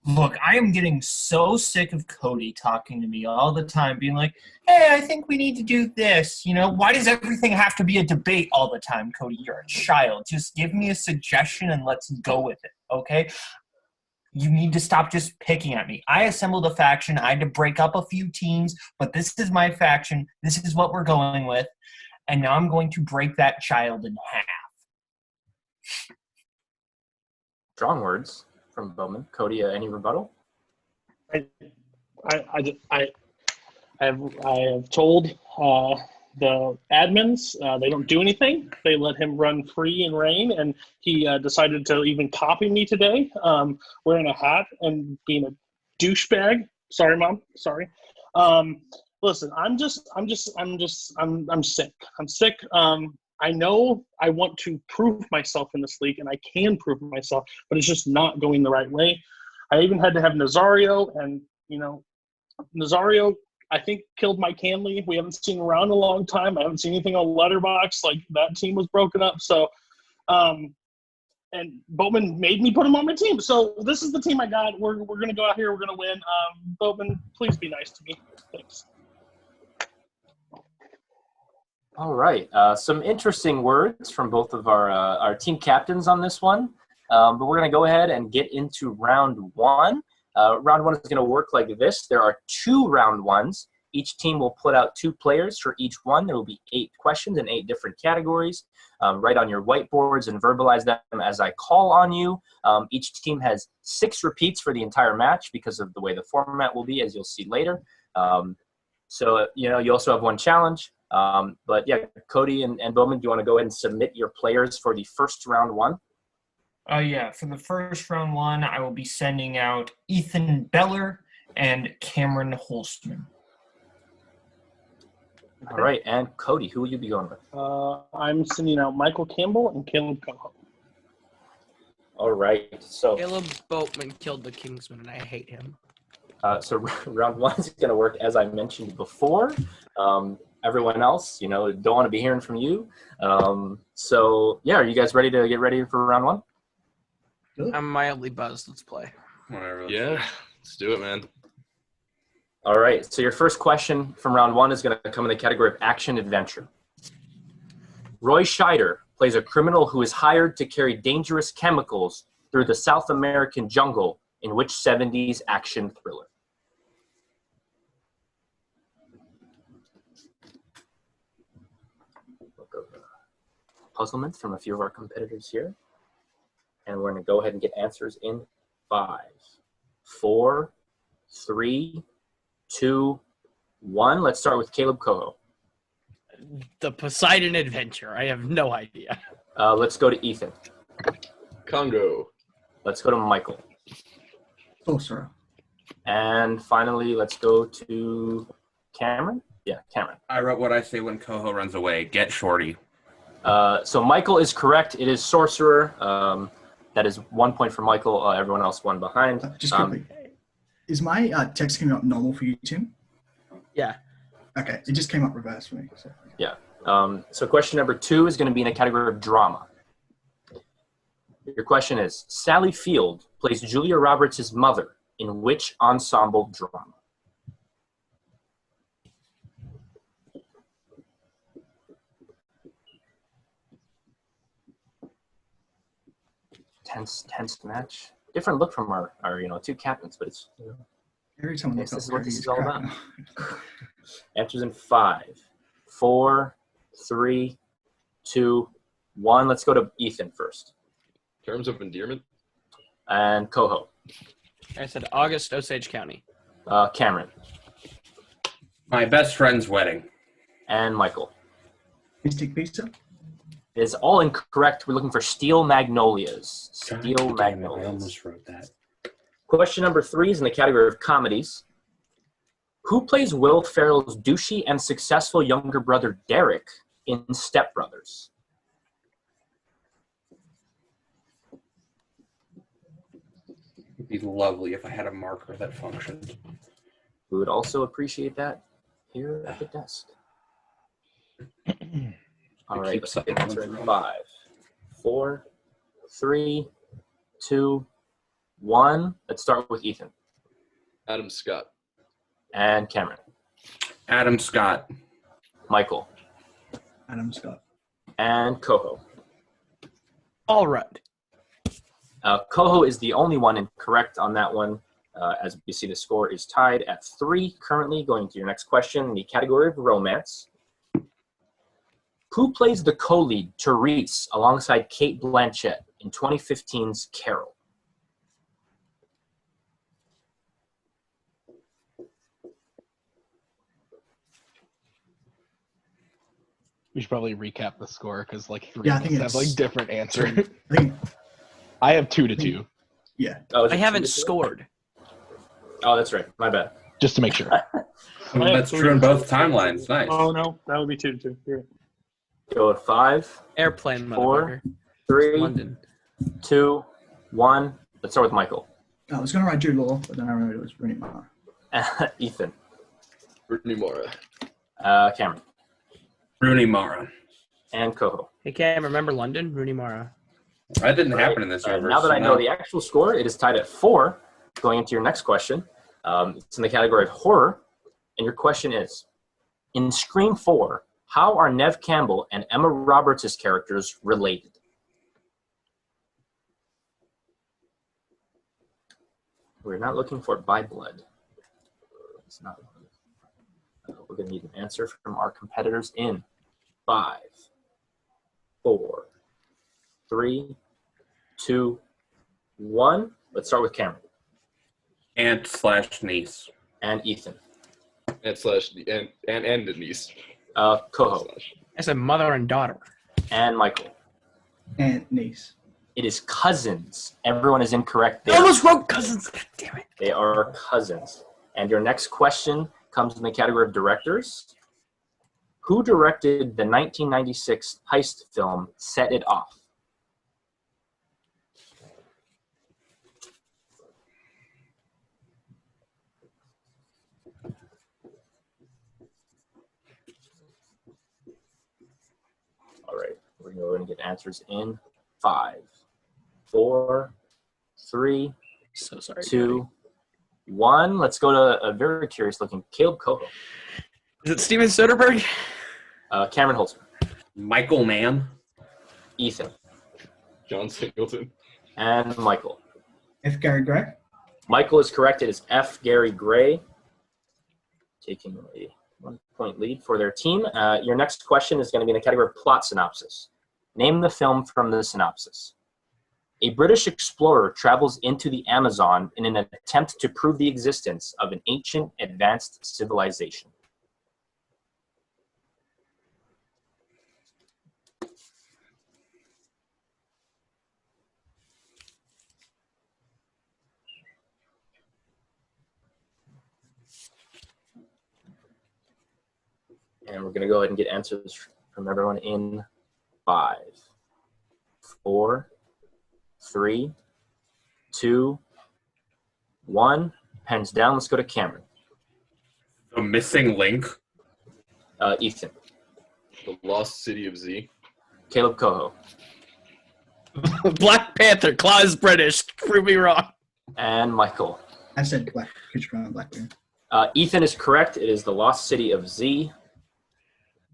Look, I am getting so sick of Cody talking to me all the time, being like, hey, I think we need to do this. You know, why does everything have to be a debate all the time, Cody? You're a child. Just give me a suggestion and let's go with it, okay? You need to stop just picking at me. I assembled a faction. I had to break up a few teams, but this is my faction. This is what we're going with. And now I'm going to break that child in half. Strong words from Bowman. Cody, any rebuttal? I have told the admins they don't do anything. They let him run free and reign, and he decided to even copy me today, wearing a hat and being a douchebag. Sorry, Mom. Sorry. Listen, I'm sick. I'm sick. I know I want to prove myself in this league, and I can prove myself, but it's just not going the right way. I even had to have Nazario, and, Nazario, I think, killed Mike Hanley. We haven't seen him around in a long time. I haven't seen anything on Letterboxd. Like, that team was broken up. So, and Boatman made me put him on my team. So this is the team I got. We're going to go out here. We're going to win. Boatman, please be nice to me. Thanks. All right. Some interesting words from both of our team captains on this one. But we're going to go ahead and get into round one. Round one is going to work like this. There are 2 round ones. Each team will put out 2 players for each one. There will be 8 questions in 8 different categories. Write on your whiteboards and verbalize them as I call on you. Each team has 6 repeats for the entire match because of the way the format will be, as you'll see later. So, you also have 1 challenge. But yeah, Cody and Bowman, do you want to go ahead and submit your players for the first round one? Yeah, for the first round one, I will be sending out Ethan Beller and Cameron Holstman. All right, and Cody, who will you be going with? I'm sending out Michael Campbell and Kaleb Koho. All right, so Kaleb Boatman killed the Kingsman, and I hate him. So round one is going to work as I mentioned before. Everyone else, don't want to be hearing from you. So yeah, are you guys ready to get ready for round one? I'm mildly buzzed. Let's play. Yeah, let's do it, man. All right, so your first question from round one is going to come in the category of action adventure. Roy Scheider plays a criminal who is hired to carry dangerous chemicals through the South American jungle in which 70s action thriller? Puzzlements from a few of our competitors here. And we're going to go ahead and get answers in 5, 4, 3, 2, 1. Let's start with Kaleb Koho. The Poseidon Adventure. I have no idea. Let's go to Ethan. Congo. Let's go to Michael. Osara. And finally, let's go to Cameron. Yeah, Cameron. I wrote what I say when Koho runs away. Get Shorty. So Michael is correct. It is Sorcerer. That is 1 point for Michael. Everyone else one behind. Just quickly, is my text coming up normal for you, Tim? Yeah. Okay, it just came up reverse for me. So. Yeah. So question number 2 is going to be in a category of drama. Your question is, Sally Field plays Julia Roberts' mother in which ensemble drama? Tense match. Different look from our two captains, but it's Every time this is what this is all about. Answers in 5, 4, 3, 2, 1. Let's go to Ethan first. Terms of endearment. And Koho. I said August, Osage County. Cameron. My best friend's wedding. And Michael. Mystic Pizza? It is all incorrect. We're looking for Steel Magnolias. Steel I Magnolias. almost wrote that. Question number 3 is in the category of comedies. Who plays Will Ferrell's douchey and successful younger brother Derek in Step Brothers? It'd be lovely if I had a marker that functioned. We would also appreciate that here at the desk. All right, let's get the answer in 5, 4, 3, 2, 1. Let's start with Ethan. Adam Scott. And Cameron. Adam Scott. Michael. Adam Scott. And Koho. All right. Koho is the only one incorrect on that one. As you see, the score is tied at 3 currently. Going to your next question, in the category of romance. Who plays the co-lead, Therese, alongside Kate Blanchett in 2015's Carol? We should probably recap the score because like three Yeah, I of us think have like it's- different answers. I think, I have 2-2, yeah. Oh, is I it haven't 2-2? scored. Oh, that's right. My bad. just to make sure. That's true in both timelines. Nice. Oh no, that would be 2-2. You're right. Go at 5, Airplane, 4, motherfucker. 3, London. 2, 1. Let's start with Michael. I was going to write Jude Law, but then I remembered it was Rooney Mara. Ethan. Brittany Mora. Cameron. Rooney Mara. And Koho. Hey, Cam, remember London? Rooney Mara. That didn't happen in this universe. Now that so I know the actual score, it is tied at 4. Going into your next question. It's in the category of horror. And your question is, in Scream 4, how are Neve Campbell and Emma Roberts' characters related? We're not looking for by blood. It's not. We're going to need an answer from our competitors in 5, 4, 3, 2, 1. Let's start with Cameron. Aunt/niece. And Ethan. And Denise. Koho. I said mother and daughter. And Michael. And niece. It is cousins. Everyone is incorrect there. I almost wrote cousins. God damn it. They are cousins. And your next question comes in the category of directors. Who directed the 1996 heist film Set It Off? All right, we're going to get answers in 5, 4, 3, So sorry. 2, 1. Let's go to a very curious looking Kaleb Koho. Is it Steven Soderbergh? Cameron Holzer. Michael Mann. Ethan. John Singleton. And Michael. F. Gary Gray. Michael is correct. It is F. Gary Gray. Taking a 1-point lead for their team. Your next question is going to be in the category of plot synopsis. Name the film from the synopsis. A British explorer travels into the Amazon in an attempt to prove the existence of an ancient advanced civilization. And we're going to go ahead and get answers from everyone in 5, 4, 3, 2, 1. Pens down. Let's go to Cameron. The missing link. Ethan. The Lost City of Z. Kaleb Koho. Black Panther. Claw is British. Prove me wrong. And Michael. I said Black Panther. Ethan is correct. It is the Lost City of Z.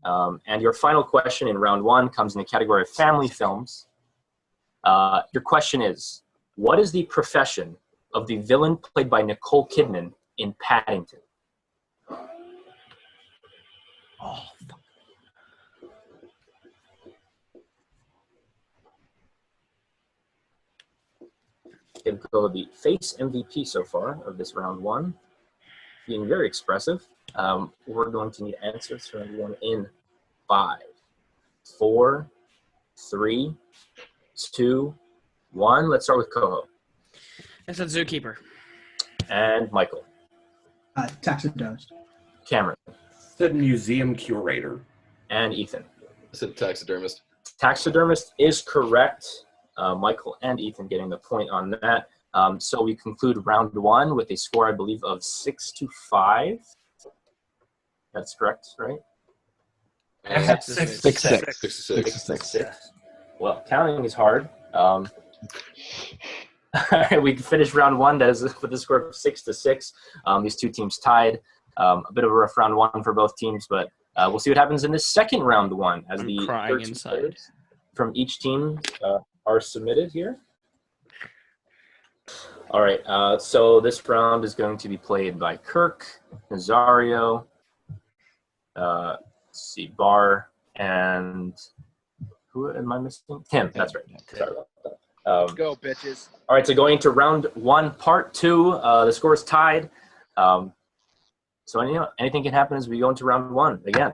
And your final question in round 1 comes in the category of family films. Your question is, what is the profession of the villain played by Nicole Kidman in Paddington? Oh, Give Koho the face MVP so far of this round 1. Being very expressive. We're going to need answers from everyone in 5, 4, 3, 2, 1. Let's start with Koho. I said Zookeeper. And Michael. Taxidermist. Cameron. Said museum curator. And Ethan. I said taxidermist. Taxidermist is correct. Michael and Ethan getting the point on that. So we conclude round 1 with a score, I believe, of 6-5. That's correct, right? I have 6-6. 6-6. Well, counting is hard. All right, we finished round 1 with a score of 6-6. These two teams tied. A bit of a rough round 1 for both teams, but we'll see what happens in the second round 1 as I'm the crying inside. from each team are submitted here. All right, so this round is going to be played by Kirk, Nazario, let's see, Bar, and who am I missing? Tim, that's right. Sorry about that. Let's go, bitches. All right, so going into round 1, part 2, the score is tied. So anything can happen as we go into round 1 again.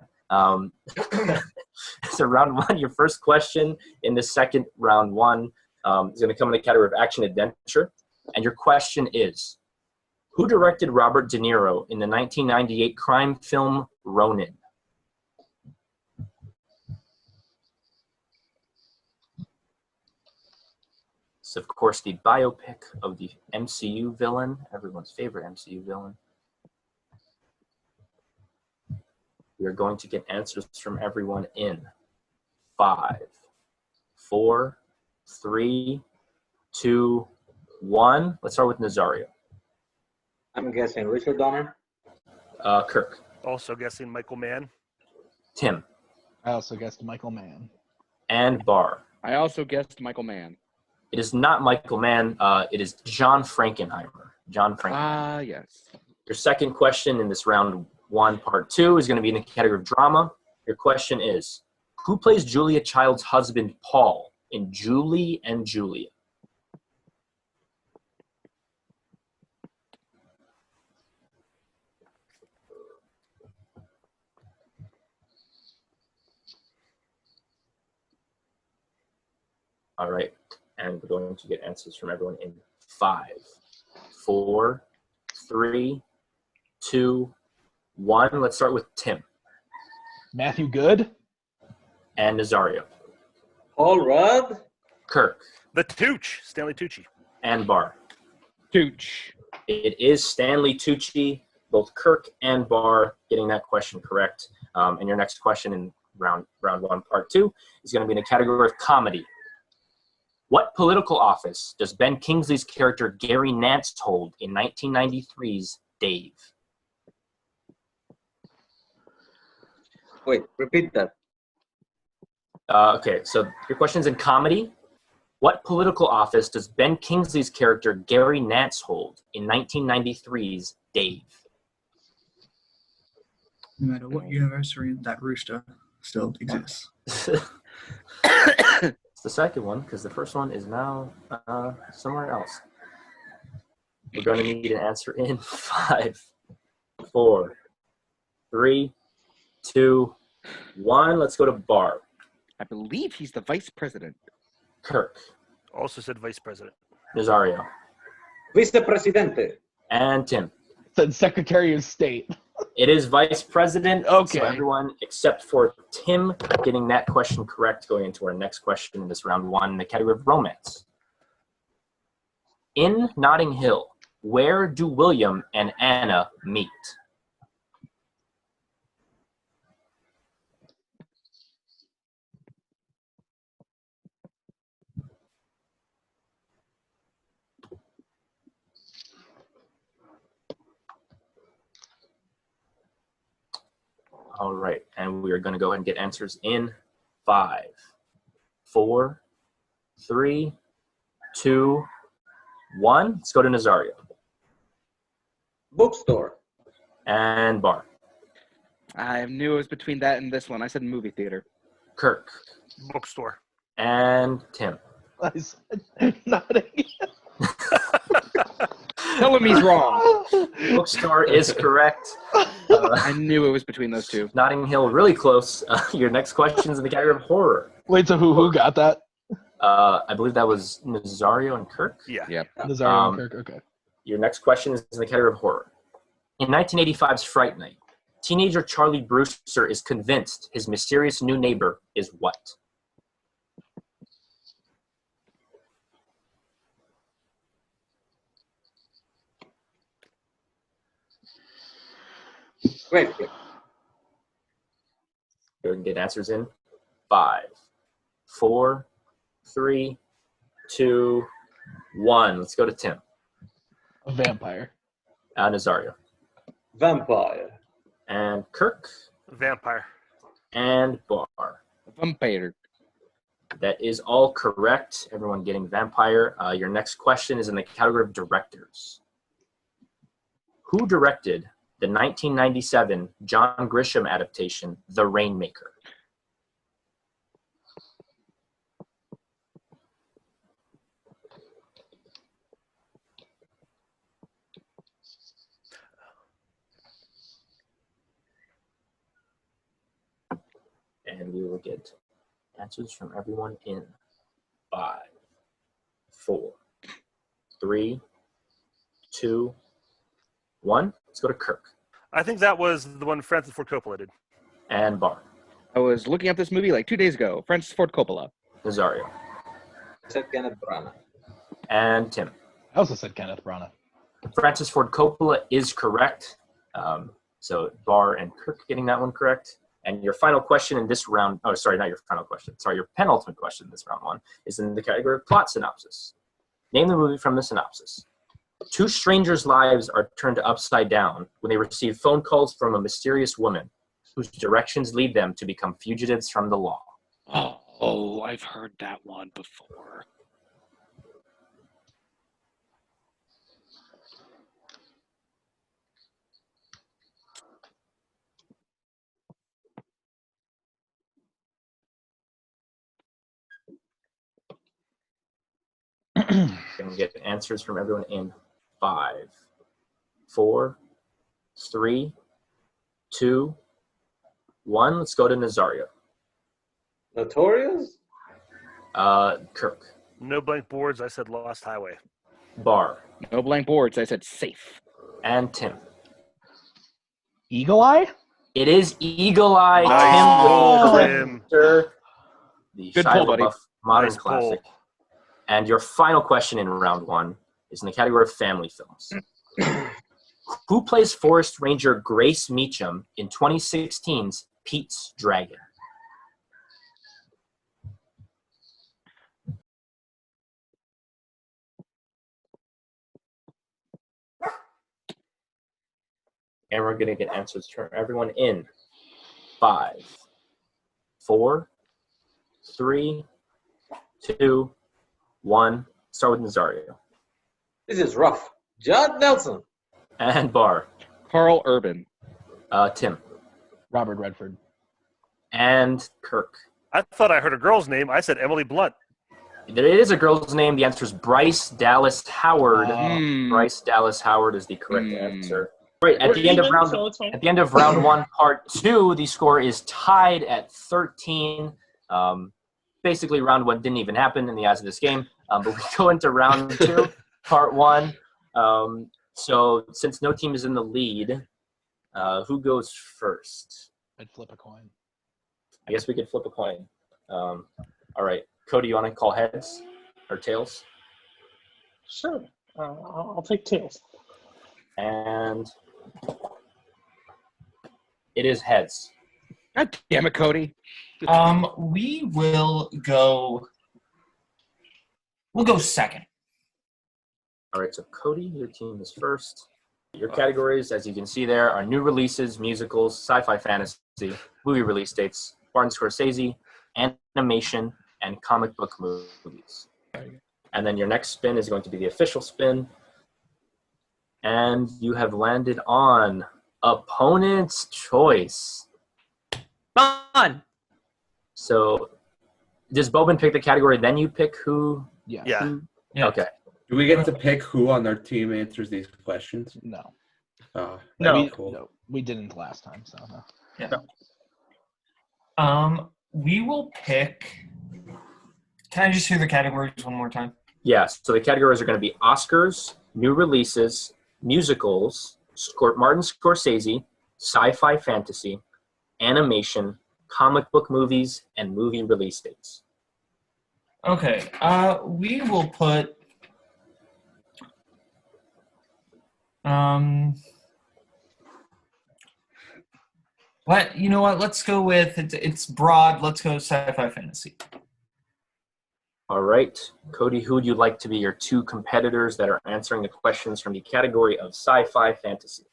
So round 1, your first question in the second round 1 is going to come in the category of action adventure. And your question is, who directed Robert De Niro in the 1998 crime film Ronin? It's, of course, the biopic of the MCU villain, everyone's favorite MCU villain. We are going to get answers from everyone in 5, 4, 3, 2, 1. Let's start with Nazario. I'm guessing Richard Donner. Kirk. Also guessing Michael Mann. Tim. I also guessed Michael Mann. And Bar. I also guessed Michael Mann. It is not Michael Mann. It is John Frankenheimer. John Frankenheimer. Ah, yes. Your second question in this round 1, part 2 is going to be in the category of drama. Your question is, who plays Julia Child's husband, Paul, in Julie and Julia? All right, and we're going to get answers from everyone in 5, 4, 3, 2, 1. Let's start with Tim. Matthew Good. And Nazario. Paul Rudd. Kirk. The Tooch, Stanley Tucci. And Bar. Tooch. It is Stanley Tucci. Both Kirk and Bar getting that question correct. And your next question in round 1, part 2 is going to be in the category of comedy. What political office does Ben Kingsley's character Gary Nance hold in 1993's Dave? Wait, repeat that. Okay, so your question's in comedy. What political office does Ben Kingsley's character Gary Nance hold in 1993's Dave? No matter what university, that rooster still exists. It's the second one, because the first one is now somewhere else. We're going to need an answer in 5, 4, 3, 2, 1. Let's go to Bar. I believe he's the vice president. Kirk. Also said vice president. Nazario. Vice Presidente. And Tim. Said Secretary of State. It is vice president. Okay. So everyone except for Tim getting that question correct going into our next question in this round one in the category of romance. In Notting Hill, where do William and Anna meet? All right, and we are going to go ahead and get answers in 5, 4, 3, 2, 1. Let's go to Nazario. Bookstore. And Bar. I knew it was between that and this one. I said movie theater. Kirk. Bookstore. And Tim. I said nothing. Tell him he's wrong. Bookstore is correct. I knew it was between those two. Notting Hill, really close. Your next question is in the category of horror. Wait, so who got that? I believe that was Nazario and Kirk. Yeah. Yep. Nazario and Kirk, okay. Your next question is in the category of horror. In 1985's Fright Night, teenager Charlie Brewster is convinced his mysterious new neighbor is what? Great. Go and get answers in 5, 4, 3, 2, 1. Let's go to Tim. A vampire. Nazario. Vampire. And Kirk. Vampire. And Bar. Vampire. That is all correct. Everyone getting vampire. Your next question is in the category of directors. Who directed the 1997 John Grisham adaptation, The Rainmaker? And we will get answers from everyone in 5, 4, 3, 2, 1. Let's go to Kirk. I think that was the one Francis Ford Coppola did. And Bar. I was looking up this movie like 2 days ago. Francis Ford Coppola. Nazario. Said Kenneth Branagh. And Tim. I also said Kenneth Branagh. Francis Ford Coppola is correct. So Bar and Kirk getting that one correct. And your final question in this round, oh, sorry, not your final question. Sorry, your penultimate question in this round one is in the category of plot synopsis. Name the movie from the synopsis. 2 strangers' lives are turned upside down when they receive phone calls from a mysterious woman whose directions lead them to become fugitives from the law. Oh, I've heard that one before. Can we get answers from everyone in 5, 4, 3, 2, 1. Let's go to Nazario. Notorious? Kirk. No blank boards. I said Lost Highway. Bar. No blank boards. I said safe. And Tim. Eagle Eye? It is Eagle Eye. Nice Tim. The Good Shia pull, buddy. LaBeouf modern Nice pull. classic. And your final question in round one is in the category of family films. Who plays Forest Ranger Grace Meacham in 2016's Pete's Dragon? And we're going to get answers from everyone in 5, 4, 3, 2, 1. Start with Nazario. This is rough. Judd Nelson. And Bar. Carl Urban. Tim. Robert Redford. And Kirk. I thought I heard a girl's name. I said Emily Blunt. There is a girl's name. The answer is Bryce Dallas Howard. Hmm. Bryce Dallas Howard is the correct answer. Right, at the end of round one, part 2, the score is tied at 13. Basically, round 1 didn't even happen in the eyes of this game. But we go into round 2, part 1. So since no team is in the lead, Who goes first? I'd flip a coin. I guess we could flip a coin. All right. Cody, you want to call heads or tails? Sure. I'll take tails. And it is heads. God damn it, Cody. We will go. We'll go second. All right, so Cody, your team is first. Your categories, as you can see there, are new releases, musicals, sci-fi fantasy, movie release dates, Martin Scorsese, animation, and comic book movies. And then your next spin is going to be the official spin. And you have landed on opponent's choice. Fun. So does Boatman pick the category, then you pick who? Yeah. Okay. Do we get to pick who on our team answers these questions? No. Oh, No, cool. no, we didn't last time, so no. Yeah. We will pick. Can I just hear the categories one more time? Yeah, so the categories are going to be Oscars, new releases, musicals, Martin Scorsese, sci-fi fantasy, animation, comic book movies, and movie release dates. Okay. We will put. What you know? What? Let's go with it's broad. Let's go sci-fi fantasy. All right, Cody, who would you like to be your two competitors that are answering the questions from the category of sci-fi fantasy?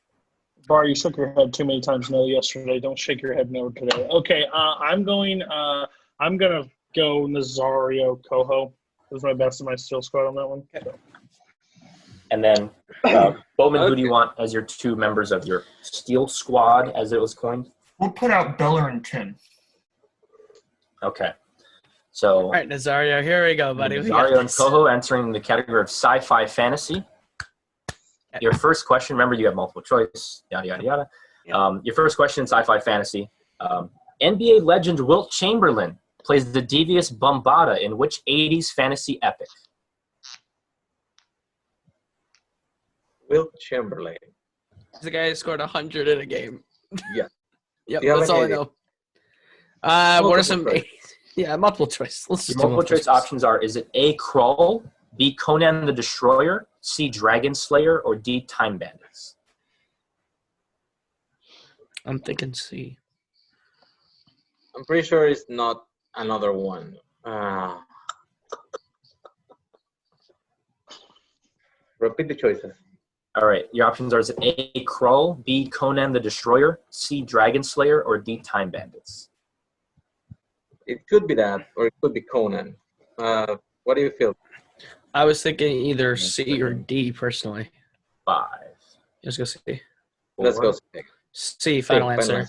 Bar, you shook your head too many times no yesterday. Don't shake your head no today. Okay, I'm gonna go Nazario Koho. That was my best of my steel squad on that one. So. And then, Bowman, who do you want as your two members of your Steel Squad, as it was coined? We'll put out Beller and Tim. Okay. So, All right, Nazario, here we go, buddy. Nazario and Koho answering the category of sci-fi fantasy. Your first question, remember you have multiple choice, yada, yada, yada. Your first question in sci-fi fantasy. NBA legend Wilt Chamberlain plays the devious Bombada in which 80s fantasy epic? Wilt Chamberlain. He's the guy who scored 100 in a game. Yeah. Yep, Yeah, that's all I idea. know. What are some? choice. Yeah, multiple choice. Let's Your just do multiple choice options are: is it A. Krull, B. Conan the Destroyer, C. Dragon Slayer, or D. Time Bandits? I'm thinking C. I'm pretty sure it's not another one. Repeat the choices. All right, your options are: is it A. Krull, B. Conan the Destroyer, C. Dragon Slayer, or D. Time Bandits? It could be that, or it could be Conan. What do you feel? I was thinking either C or D personally. 5. Let's go C. Let's go C. C, final answer.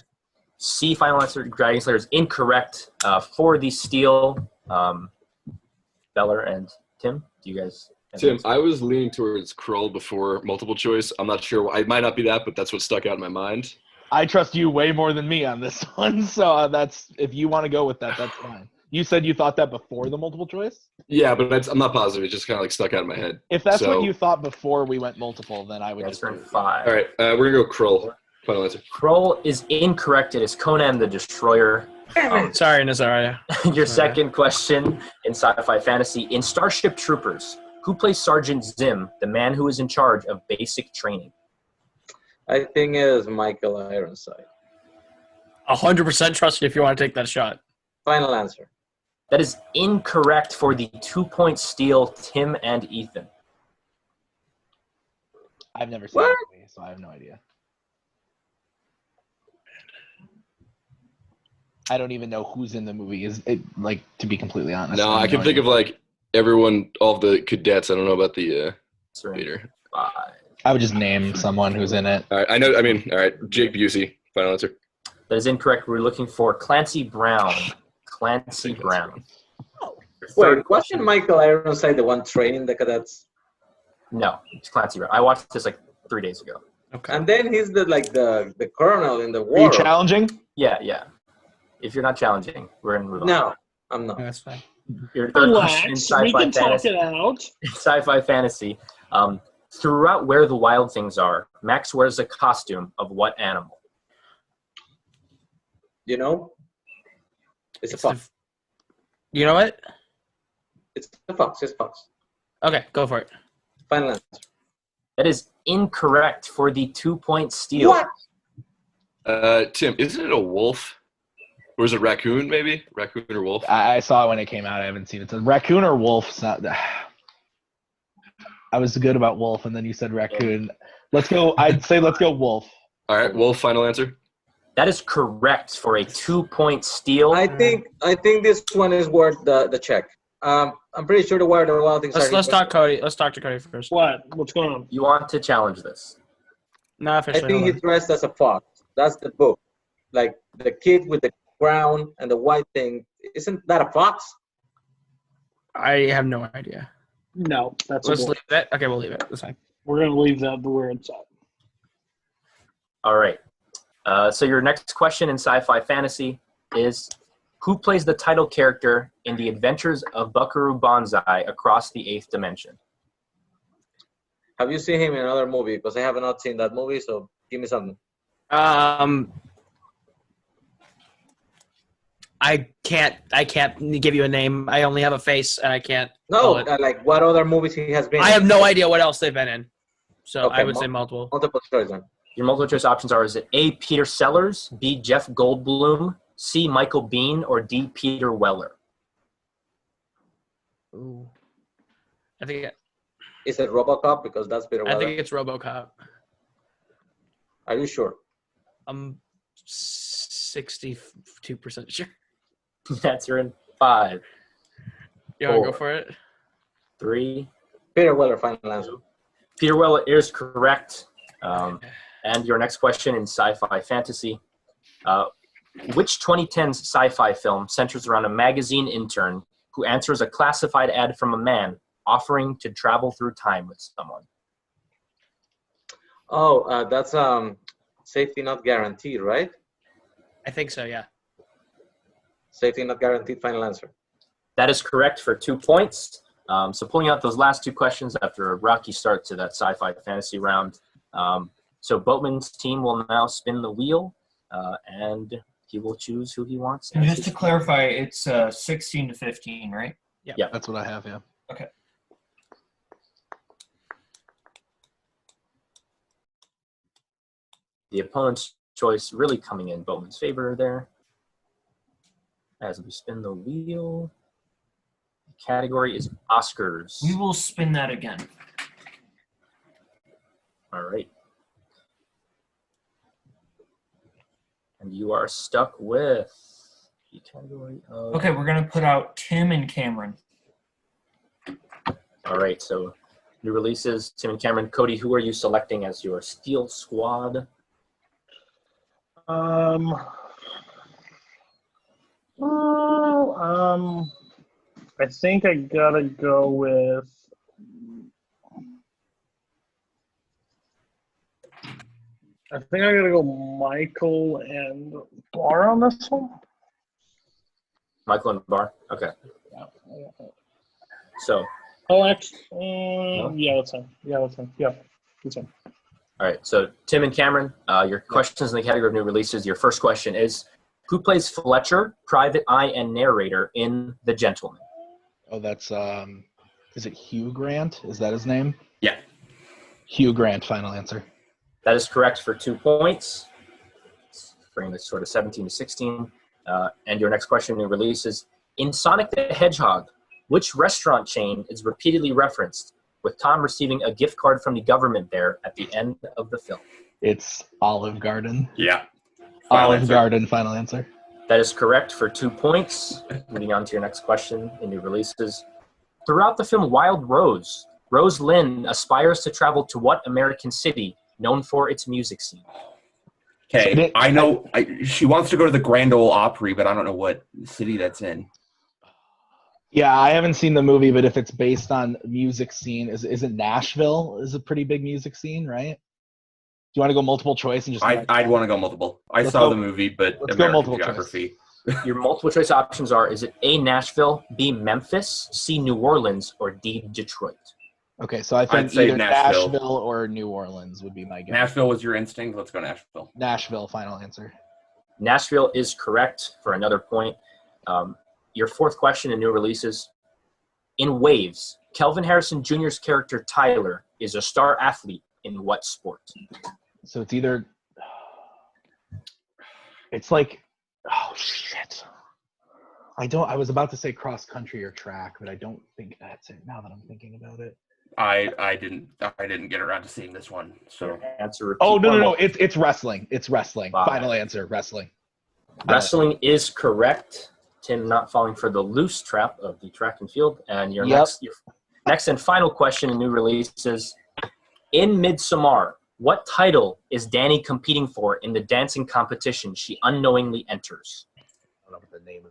C, final answer. Dragon Slayer is incorrect. For the Steel, Beller and Tim, do you guys? Tim, I was leaning towards Krull before multiple choice. I'm not sure. It might not be that, but that's what stuck out in my mind. I trust you way more than me on this one, so that's if you want to go with that, that's fine. You said you thought that before the multiple choice? Yeah, but I'm not positive. It just kind of like stuck out in my head. If that's what you thought before we went multiple, then I would just turn 5. All right, we're gonna go Krull. Final answer. Krull is incorrect. It is Conan the Destroyer. Sorry, Nazario. Your second question in sci-fi fantasy: in Starship Troopers, who plays Sergeant Zim, the man who is in charge of basic training? I think it is Michael Ironside. 100% trust you if you want to take that shot. Final answer. That is incorrect for the 2-point steal, Tim and Ethan. I've never seen the movie, so I have no idea. I don't even know who's in the movie. Is it like, to be completely honest? No, I can think of like everyone, all of the cadets. I don't know about the leader. 5. I would just name someone who's in it. All right, I know. I mean, all right, Jake Busey. Final answer. That is incorrect. We're looking for Clancy Brown. Clancy Brown. Wait, wasn't Michael Ironside the one training the cadets? No, it's Clancy Brown. I watched this like 3 days ago. Okay. And then he's the colonel in the war. Are you challenging? Yeah. If you're not challenging, we're gonna move on. No, I'm not. That's fine. Your third question in We sci-fi can talk fantasy. it out. Sci-fi fantasy. Throughout Where the Wild Things Are, Max wears a costume of what animal? You know? It's a fox. You know what? It's a fox. It's a fox. Okay, go for it. Final answer. That is incorrect for the 2-point steal. What? Tim, isn't it a wolf? Or is it raccoon, maybe? Raccoon or wolf? I saw it when it came out. I haven't seen it. So raccoon or wolf? It's not. I was good about wolf, and then you said raccoon. Let's go. I'd say let's go wolf. All right, wolf. Final answer. That is correct for a 2-point steal. I think this one is worth the check. I'm pretty sure the Wild Things. Let's talk Cody. Let's talk to Cody first. What? What's going on? You want to challenge this? No, I officially. think he's dressed as a fox. That's the book. Like the kid with the brown and the white thing. Isn't that a fox? I have no idea. No, that's. Let's leave that. Okay, we'll leave it. That's fine. We're gonna leave that where it's at. All right. So your next question in sci-fi fantasy is, who plays the title character in The Adventures of Buckaroo Banzai Across the Eighth Dimension? Have you seen him in another movie? Because I have not seen that movie, so give me something. I can't give you a name. I only have a face, and I can't. No, like what other movies he has been I in? have no idea what else they've been in. So Okay, I would say multiple. Multiple choice then. Your multiple choice options are: is it A, Peter Sellers, B, Jeff Goldblum, C, Michael Biehn, or D, Peter Weller? Ooh. I think Is it RoboCop? Because that's Peter Weller. I think it's RoboCop. Are you sure? I'm 62% sure. Answer in 5. You want to go 4, for it? 3. Peter Weller, final answer. Peter Weller is correct. And your next question in sci-fi fantasy. Which 2010s sci-fi film centers around a magazine intern who answers a classified ad from a man offering to travel through time with someone? Oh, that's Safety Not Guaranteed, right? I think so, yeah. Safety Not Guaranteed, final answer. That is correct for 2 points. So pulling out those last 2 questions after a rocky start to that sci-fi fantasy round. So Boatman's team will now spin the wheel, and he will choose who he wants. And just to clarify, it's 16 to 15, right? Yeah. That's what I have, yeah. Okay. The opponent's choice really coming in Boatman's favor there. As we spin the wheel, the category is Oscars. We will spin that again. All right. And you are stuck with the category of... Okay, we're going to put out Tim and Cameron. All right, so new releases, Tim and Cameron. Cody, who are you selecting as your Steel Squad? I think I gotta go with. I think I gotta go Michael and Barr on this one. Michael and Barr? Okay. So. Oh, actually, yeah, that's him. Yeah, that's him. Yeah, that's him. All right, so Tim and Cameron, your questions in the category of new releases. Your first question is, who plays Fletcher, Private Eye, and narrator in The Gentleman? Oh, that's is it Hugh Grant? Is that his name? Yeah. Hugh Grant, final answer. That is correct for 2 points. Bringing this sort of 17 to 16. And your next question, new releases. In Sonic the Hedgehog, which restaurant chain is repeatedly referenced, with Tom receiving a gift card from the government there at the end of the film? It's Olive Garden. Yeah. Olive Garden, final answer. That is correct for 2 points. Moving on to your next question in new releases. Throughout the film Wild Rose, Rose Lynn aspires to travel to what American city known for its music scene? Okay, I know she wants to go to the Grand Ole Opry, but I don't know what city that's in. Yeah, I haven't seen the movie, but if it's based on music scene, is it Nashville? Is a pretty big music scene, right? Do you want to go multiple choice and just? I'd want to go multiple. I saw the movie, but let's go American multiple geography. Your multiple choice options are: is it A, Nashville, B, Memphis, C, New Orleans, or D, Detroit? Okay, so I think I'd say either Nashville. Nashville or New Orleans would be my guess. Nashville was your instinct. Let's go Nashville. Nashville, final answer. Nashville is correct for another point. Your fourth question in new releases. In Waves, Kelvin Harrison Jr.'s character Tyler is a star athlete in what sport? So it's either. It's like, oh shit. I was about to say cross country or track, but I don't think that's it now that I'm thinking about it. I didn't get around to seeing this one. So answer. Oh no, it's wrestling. It's wrestling. Wow. Final answer, wrestling. Wrestling is correct. Tim not falling for the loose trap of the track and field. And your Yep. next and final question in new releases. In Midsommar, what title is Danny competing for in the dancing competition she unknowingly enters?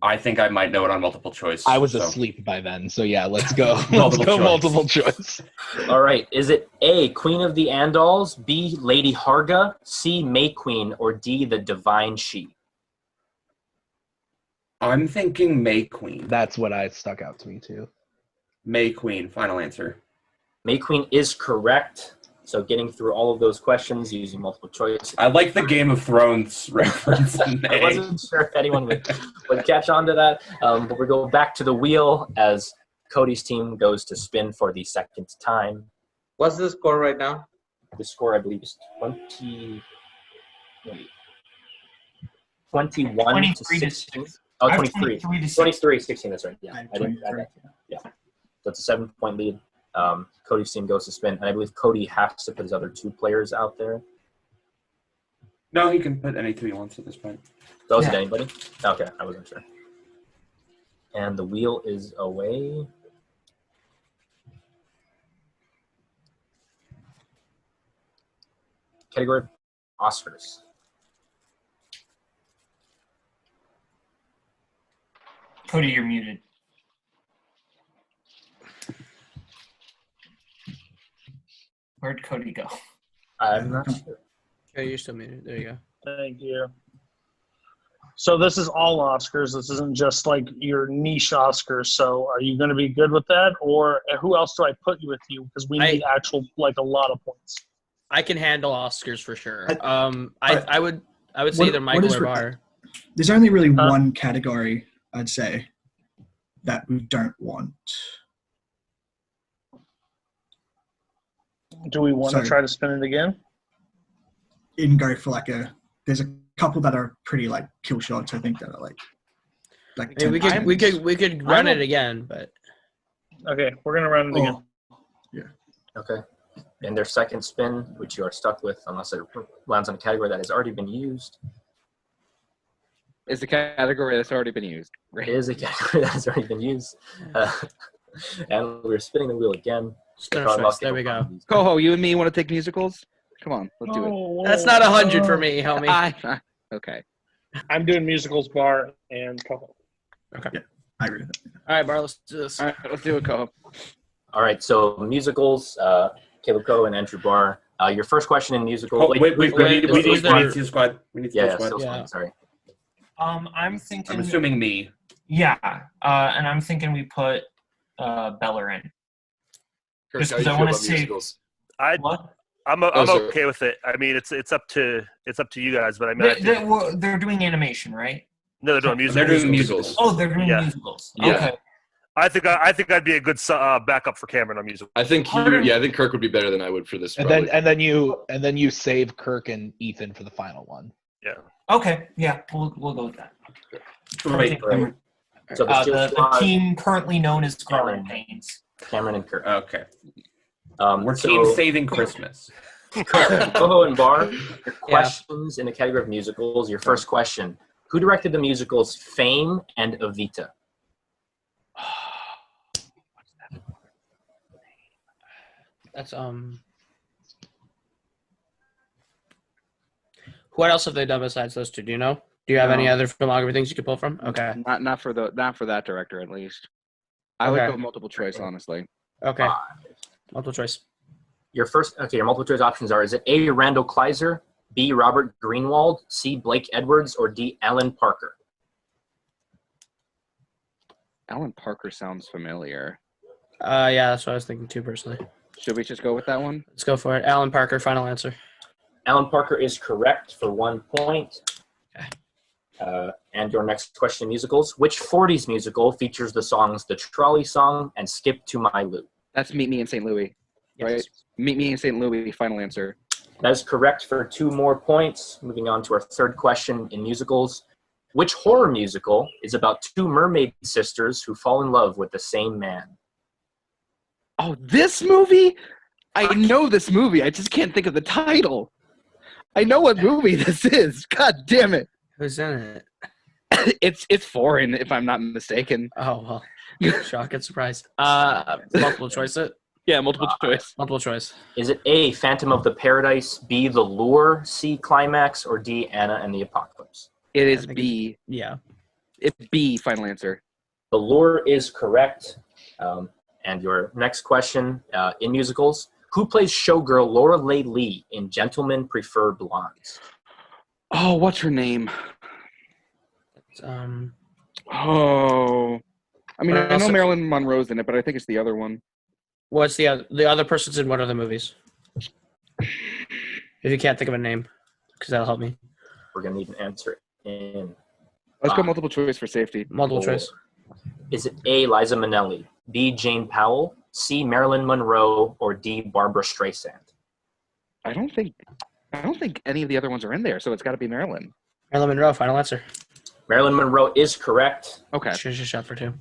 I think I might know it on multiple choice. I was so. asleep by then, so yeah, let's go. Let's Multiple go choice. multiple choice. All right. Is it A, Queen of the Andals, B, Lady Harga, C, May Queen, or D, the Divine She? I'm thinking May Queen. That's what I stuck out to me too. May Queen, final answer. May Queen is correct. So getting through all of those questions using multiple choice. I like the Game of Thrones reference in I May. wasn't sure if anyone would catch on to that. But we go back to the wheel as Cody's team goes to spin for the second time. What's the score right now? The score, I believe, is 21 to 16. Oh, 23. 23, 16, that's right. Yeah, I didn't add that. Yeah. So it's a 7-point lead. Cody's team goes to spin, and I believe Cody has to put his other two players out there. No, he can put any two he wants at this point. Those at anybody? Okay, I wasn't sure. And the wheel is away. Category Oscars. Cody, you're muted. Where'd Cody go? I'm not sure. Okay, you're still muted. There you go. Thank you. So this is all Oscars. This isn't just like your niche Oscars. So are you going to be good with that, or who else do I put you with you? Because we need actual like a lot of points. I can handle Oscars for sure. I would say either Michael or Bar. There's only really one category I'd say that we don't want. Do we want to try to spin it again? You can go for there's a couple that are pretty like kill shots. I think that are like. I mean, we could run it again, but. Okay, we're gonna run it again. Yeah. Okay. And their second spin, which you are stuck with, unless it lands on a category that has already been used. Is the category that's already been used. It is a category that has already been used. And we're spinning the wheel again. There we go. Koho, you and me want to take musicals? Come on, let's do it. That's not 100 for me, homie. Okay. I'm doing musicals, Bar, and Koho. Okay. Yeah, I agree with that. All right, Bar, let's do this. All right, let's do it, Koho. All right, so musicals, Kaleb Koho and Andrew Barr. Your first question in musicals. Oh, we need to see the squad. We need to see the squad. Yeah. Sorry. I'm thinking. I'm assuming me. Yeah, and I'm thinking we put Beller in. Kirk, Just how you 'cause I feel wanna about see- musicals? I'm okay with it. I mean, it's up to you guys, but I mean, They're doing animation, right? no, they're doing musicals. They're doing musicals. Oh, they're doing Yeah. musicals. Yeah. Okay. I think I'd be a good backup for Cameron on music. I think I think Kirk would be better than I would for this. And probably. then you save Kirk and Ethan for the final one. Yeah. Okay. Yeah, we'll go with that. Right. So the team currently known as Growing Pains. Cameron and Kirk. Okay. We're team saving Christmas. Koho and Barr, your questions in the category of musicals. Your first question: who directed the musicals Fame and Evita? That's What else have they done besides those two? Do you know? Do you have any other filmography things you could pull from? Okay. Not for that director at least. I would go multiple choice, honestly. Okay. Multiple choice. Your multiple choice options are: is it A, Randall Kleiser, B, Robert Greenwald, C, Blake Edwards, or D, Alan Parker? Alan Parker sounds familiar. Yeah, that's what I was thinking too, personally. Should we just go with that one? Let's go for it. Alan Parker, final answer. Alan Parker is correct for 1 point. Okay. And your next question, musicals. Which 40s musical features the songs The Trolley Song and Skip to My Lou? That's Meet Me in St. Louis, right? Yes. Meet Me in St. Louis, final answer. That is correct for 2 more points. Moving on to our third question in musicals. Which horror musical is about 2 mermaid sisters who fall in love with the same man? Oh, this movie? I know this movie. I just can't think of the title. I know what movie this is. God damn it. Who's in it? It's foreign, if I'm not mistaken. Oh, well. Shock and surprise. Multiple choice it? Yeah, multiple choice. Multiple choice. Is it A, Phantom of the Paradise, B, The Lure, C, Climax, or D, Anna and the Apocalypse? It is B. Yeah. It's B, final answer. The Lure is correct. And your next question in musicals. Who plays showgirl Laura Leigh Lee in Gentlemen Prefer Blondes? Oh, what's her name? Oh. I mean, I know Marilyn Monroe's in it, but I think it's the other one. What's the other person's in what other movies? If you can't think of a name, because that'll help me. We're going to need an answer in. Let's go multiple choice for safety. Multiple choice. Is it A, Liza Minnelli, B, Jane Powell, C, Marilyn Monroe, or D, Barbara Streisand? I don't think any of the other ones are in there, so it's got to be Marilyn. Marilyn Monroe, final answer. Marilyn Monroe is correct. Okay. Should have shot for 2.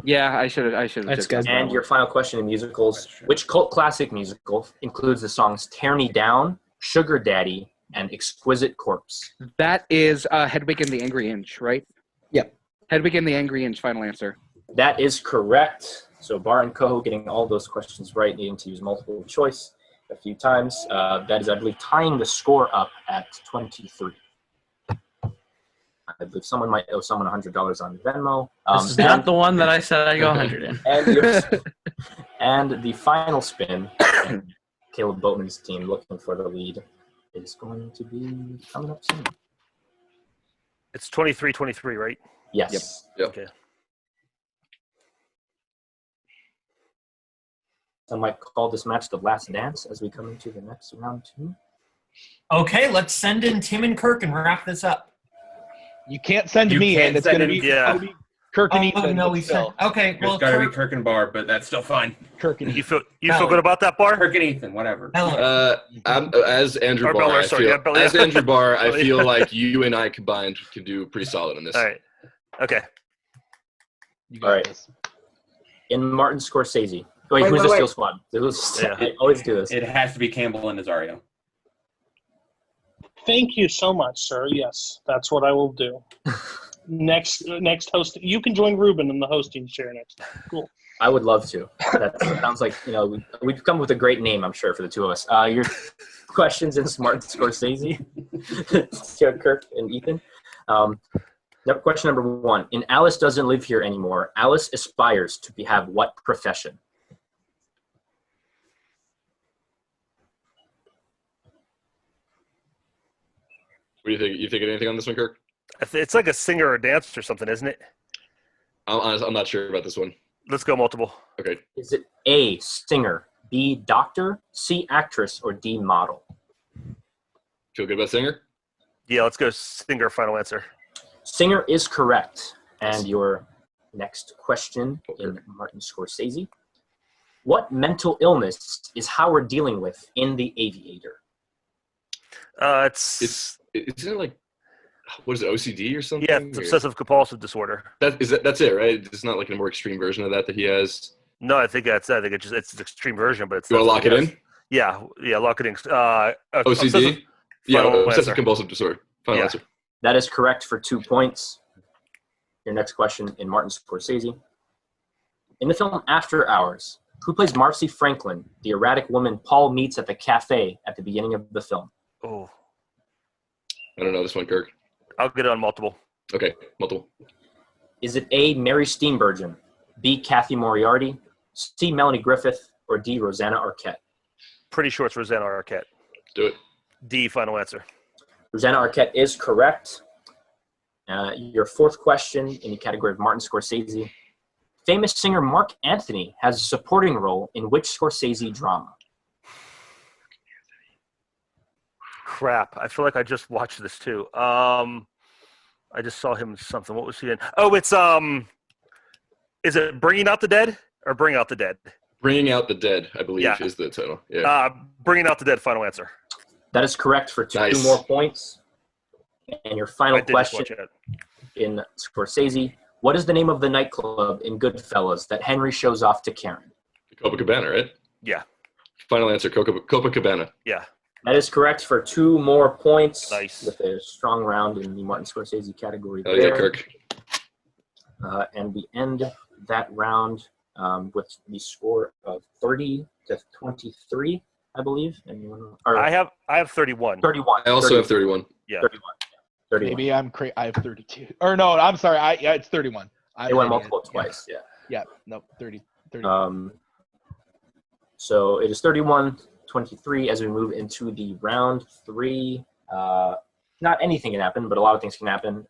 Yeah, I should have. That's good. And your final question in musicals. Which cult classic musical includes the songs Tear Me Down, Sugar Daddy, and Exquisite Corpse? That is Hedwig and the Angry Inch, right? Yep. Hedwig and the Angry Inch, final answer. That is correct. So Bar and Koho getting all those questions right, needing to use multiple choice a few times. That is, I believe, tying the score up at 23. I believe someone might owe someone $100 on Venmo. This is not the one that I said I'd go 100 in. And the final spin, Kaleb Boatman's team looking for the lead, is going to be coming up soon. It's 23-23, right? Yes. Yep. Okay. I might call this match the last dance as we come into the next round 2. Okay, let's send in Tim and Kirk and wrap this up. You can't send me in. It's going to be Cody, Kirk and Ethan. No, we said. Okay, well, There's got to be Kirk and Bar, but that's still fine. Kirk and Ethan. You feel good about that, Bar? Kirk and Ethan, whatever. As Andrew Barr, as Andrew Barr, I feel like you and I combined could do pretty solid on this. All right. Okay. All right. In Martin Scorsese. Wait, who's the Steel Squad? I always do this. It has to be Campbell and Nazario. Thank you so much, sir. Yes, that's what I will do. Next host, you can join Ruben in the hosting chair next time. Cool. I would love to. That sounds like, we've come with a great name, I'm sure, for the two of us. Your questions in Martin Scorsese, Kirk and Ethan. Question number 1. In Alice Doesn't Live Here Anymore, Alice aspires to have what profession? What do you think? You think of anything on this one, Kirk? It's like a singer or dancer or something, isn't it? I'm not sure about this one. Let's go multiple. Okay. Is it A, singer, B, doctor, C, actress, or D, model? Feel good about singer? Yeah, let's go singer, final answer. Singer is correct. And your next question in Martin Scorsese. What mental illness is Howard dealing with in The Aviator? Isn't it like, what is it, OCD or something? Yeah, it's obsessive compulsive disorder. That's it, right? It's not like a more extreme version of that he has. No, I think that's it. I think it's an extreme version, but it's. You want to lock it in? Yeah, lock it in. OCD. Obsessive compulsive disorder. Final answer. That is correct for 2 points. Your next question in Martin Scorsese. In the film After Hours, who plays Marcy Franklin, the erratic woman Paul meets at the cafe at the beginning of the film? Oh. I don't know this one, Kirk. I'll get it on multiple. Okay, multiple. Is it A, Mary Steenburgen, B, Kathy Moriarty, C, Melanie Griffith, or D, Rosanna Arquette? Pretty sure it's Rosanna Arquette. Do it. D, final answer. Rosanna Arquette is correct. Your fourth question in the category of Martin Scorsese. Famous singer Mark Anthony has a supporting role in which Scorsese drama? Crap. I feel like I just watched this too. I I just saw him in something. What was he in? Oh, it's is it Bringing Out the Dead or Bring Out the Dead? Bringing Out the Dead, I believe, is the title. Bringing Out the Dead. Final answer. That is correct for 2 more points. And your final question in Scorsese: what is the name of the nightclub in Goodfellas that Henry shows off to Karen? Copacabana, right? Yeah. Final answer, Copacabana. Yeah. That is correct for 2 more points. Nice. With a strong round in the Martin Scorsese category. Oh yeah, Kirk. And we end that round with the score of 30-23, I believe. I have 31. 31. I also have 31. Yeah. 31. Maybe I have 32. Or no, I'm sorry. It's 31. They went multiple twice. Yeah. Yeah. No, 30. So it is 31-23 as we move into the round 3. Not anything can happen, but a lot of things can happen.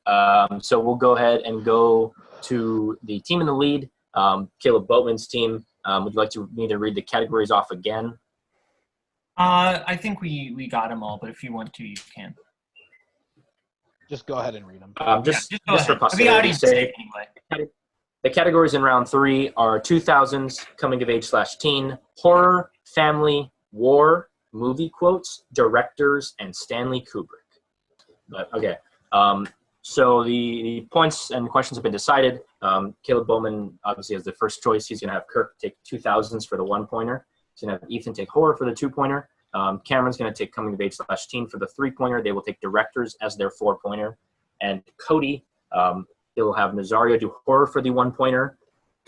So we'll go ahead and go to the team in the lead, Kaleb Boatman's team. Would you like me to read the categories off again? I think we got them all, but if you want to, you can. Just go ahead and read them. Just for posterity's sake, anyway. The categories in round 3 are 2000s, coming of age / teen, horror, family, war, movie quotes, directors, and Stanley Kubrick. But okay, so the points and questions have been decided. Kaleb Bowman obviously has the first choice. He's going to have Kirk take 2000s for the 1-pointer. He's going to have Ethan take horror for the 2-pointer. Cameron's going to take coming of age / teen for the 3-pointer. They will take directors as their 4-pointer. And Cody, he'll have Nazario do horror for the 1-pointer.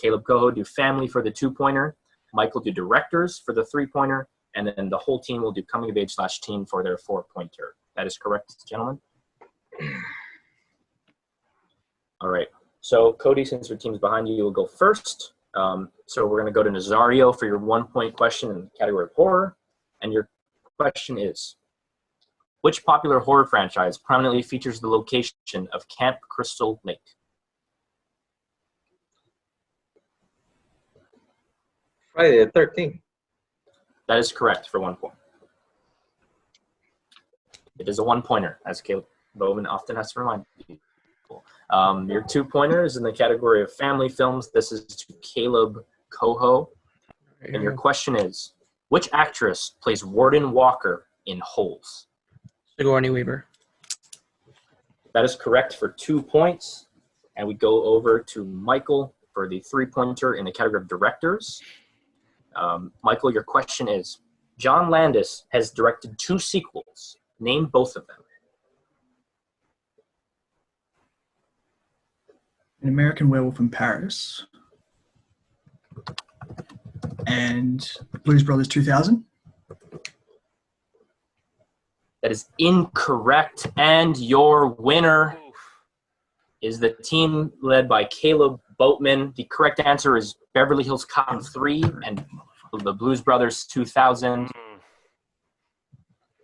Kaleb Koho do family for the 2-pointer. Michael do directors for the 3-pointer. And then the whole team will do coming of age / teen for their 4-pointer. That is correct, gentlemen? All right. So, Cody, since your team's behind you, you'll go first. So we're going to go to Nazario for your 1-point question in the category of horror. And your question is, which popular horror franchise prominently features the location of Camp Crystal Lake? Friday the 13th. That is correct for 1 point. It is a 1-pointer, as Kaleb Bowman often has to remind people. Your 2-pointer is in the category of family films. This is to Kaleb Koho. And your question is, which actress plays Warden Walker in Holes? Sigourney Weaver. That is correct for 2 points. And we go over to Michael for the 3-pointer in the category of directors. Michael, your question is, John Landis has directed 2 sequels. Name both of them. An American Werewolf in Paris. And Blues Brothers 2000. That is incorrect. And your winner is the team led by Kaleb Boatman. The correct answer is Beverly Hills Cop 3 and the Blues Brothers 2000.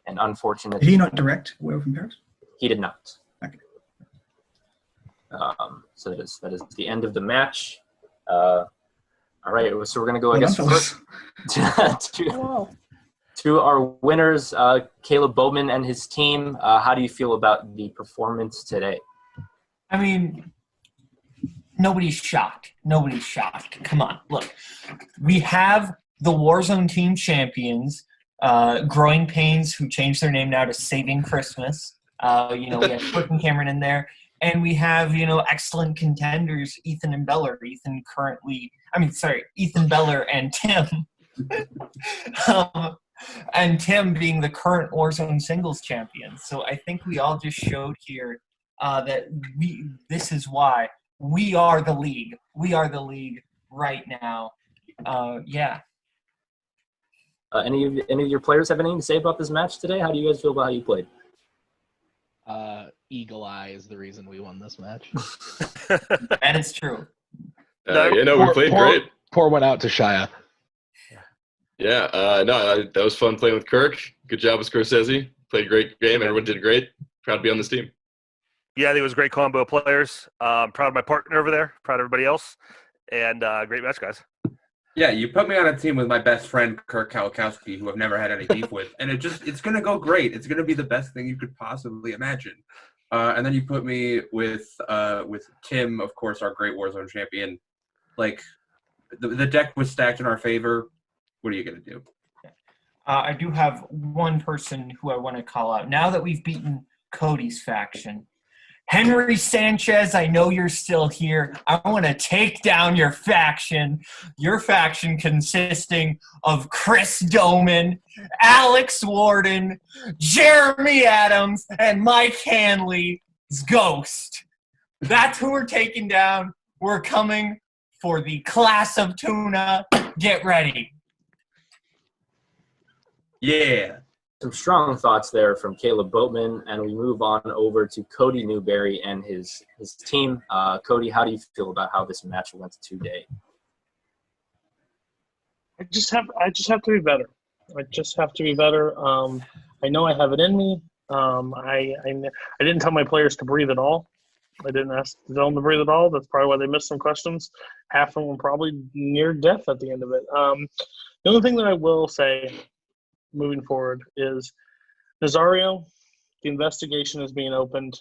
And unfortunately, Did he not direct Werewolf in Paris? He did not. Okay. So that is the end of the match. All right, so we're going to go, I guess, first to our winners, Kaleb Bowman and his team. How do you feel about the performance today? I mean, nobody's shocked. Nobody's shocked. Come on, look. We have the Warzone team champions, Growing Pains, who changed their name now to Saving Christmas. We have Kirk and Cameron in there. And we have, excellent contenders, Ethan Beller and Tim. And Tim being the current Warzone singles champion. So I think we all just showed here that this is why we are the league. We are the league right now. Yeah. Any of your players have anything to say about this match today? How do you guys feel about how you played? Eagle Eye is the reason we won this match. That is true. We played great. Pour one out to Shia. Yeah, that was fun playing with Kirk. Good job with Scorsese. Played a great game. Everyone did great. Proud to be on this team. Yeah, I think it was a great combo of players. Proud of my partner over there. Proud of everybody else. And great match, guys. Yeah, you put me on a team with my best friend, Kirk Kowalkowski, who I've never had any beef with. And it's going to go great. It's going to be the best thing you could possibly imagine. and then you put me with Tim, of course, our great Warzone champion. Like, the deck was stacked in our favor. What are you going to do? I do have one person who I want to call out. Now that we've beaten Cody's faction, Henry Sanchez, I know you're still here. I want to take down your faction. Your faction consisting of Chris Doman, Alex Warden, Jeremy Adams, and Mike Hanley's Ghost. That's who we're taking down. We're coming for the class of tuna. Get ready. Yeah. Some strong thoughts there from Kaleb Boatman, and we move on over to Cody Newberry and his team. Cody, how do you feel about how this match went today? I just have to be better. I just have to be better. I know I have it in me. I didn't tell my players to breathe at all. I didn't ask them to breathe at all. That's probably why they missed some questions. Half of them were probably near death at the end of it. The only thing that I will say moving forward is, Nazario, the investigation is being opened.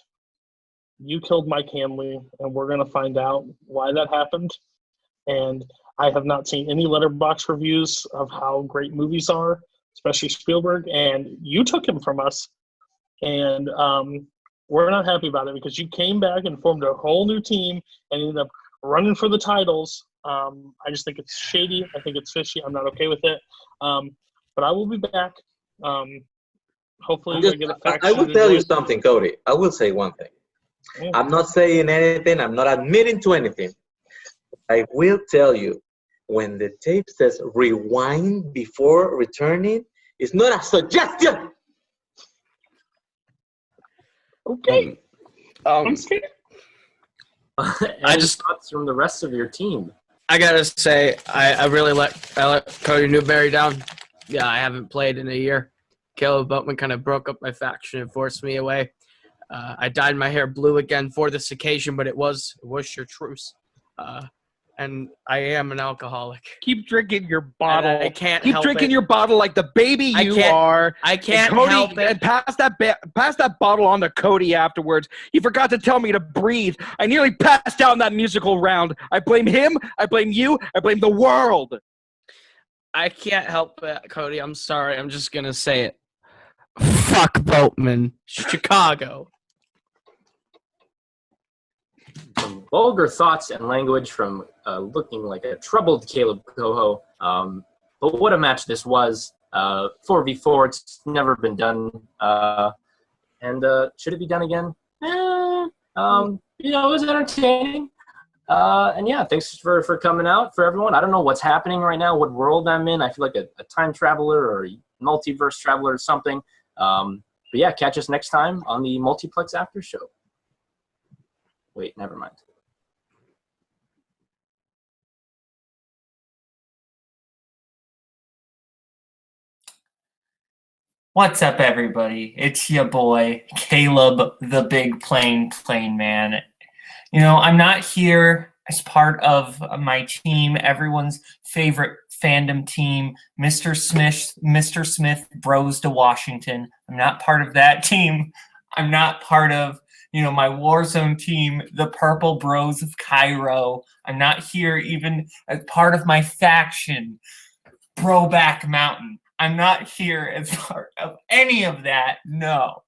You killed Mike Hanley, and we're going to find out why that happened. And I have not seen any letterbox reviews of how great movies are, especially Spielberg, and you took him from us. And we're not happy about it because you came back and formed a whole new team and ended up running for the titles. I just think it's shady. I think it's fishy. I'm not okay with it. But I will be back. Hopefully, I get a faction. I will tell you something, Cody. I will say one thing. Yeah. I'm not saying anything. I'm not admitting to anything. I will tell you, when the tape says rewind before returning, it's not a suggestion. Okay. I'm scared. I just thoughts from the rest of your team. I gotta say, I really let Cody Newberry down. Yeah, I haven't played in a year. Kaleb Boatman kind of broke up my faction and forced me away. I dyed my hair blue again for this occasion, but it was chartreuse. And I am an alcoholic. Keep drinking your bottle. I can't Keep help drinking it. your bottle like the baby you are. I can't and Cody, help it. And pass that bottle on to Cody afterwards. He forgot to tell me to breathe. I nearly passed out in that musical round. I blame him. I blame you. I blame the world. I can't help it, Cody. I'm sorry. I'm just going to say it. Fuck Boatman. Chicago. Some vulgar thoughts and language from looking like a troubled Kaleb Koho. But what a match this was. 4v4, it's never been done. And should it be done again? It was entertaining. And yeah, thanks for coming out for everyone. I don't know what's happening right now, what world I'm in. I feel like a time traveler or a multiverse traveler or something. But yeah, catch us next time on the Multiplex After Show. Wait, never mind. What's up, everybody? It's your boy, Kaleb, the Big Plane Man. You know, I'm not here as part of my team, everyone's favorite fandom team, Mr. Smith Bros to Washington. I'm not part of that team. I'm not part of, my Warzone team, the Purple Bros of Cairo. I'm not here even as part of my faction, Broback Mountain. I'm not here as part of any of that. No,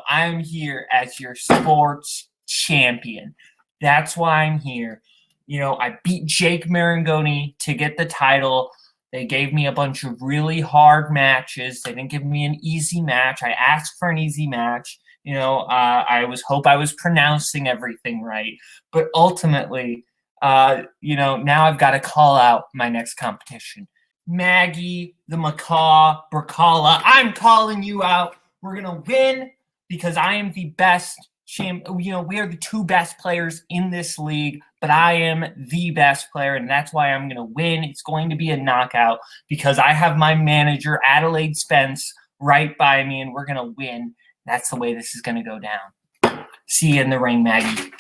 I'm here as your sports champion. That's why I'm here. I beat Jake Marangoni to get the title. They gave me a bunch of really hard matches. They didn't give me an easy match. I asked for an easy match. I hope I was pronouncing everything right. But ultimately, now I've got to call out my next competition. Maggie, the Macaw, Brzakala, I'm calling you out. We're going to win because I am the best. We are the two best players in this league, but I am the best player, and that's why I'm going to win. It's going to be a knockout because I have my manager, Adelaide Spence, right by me, and we're going to win. That's the way this is going to go down. See you in the ring, Maggie.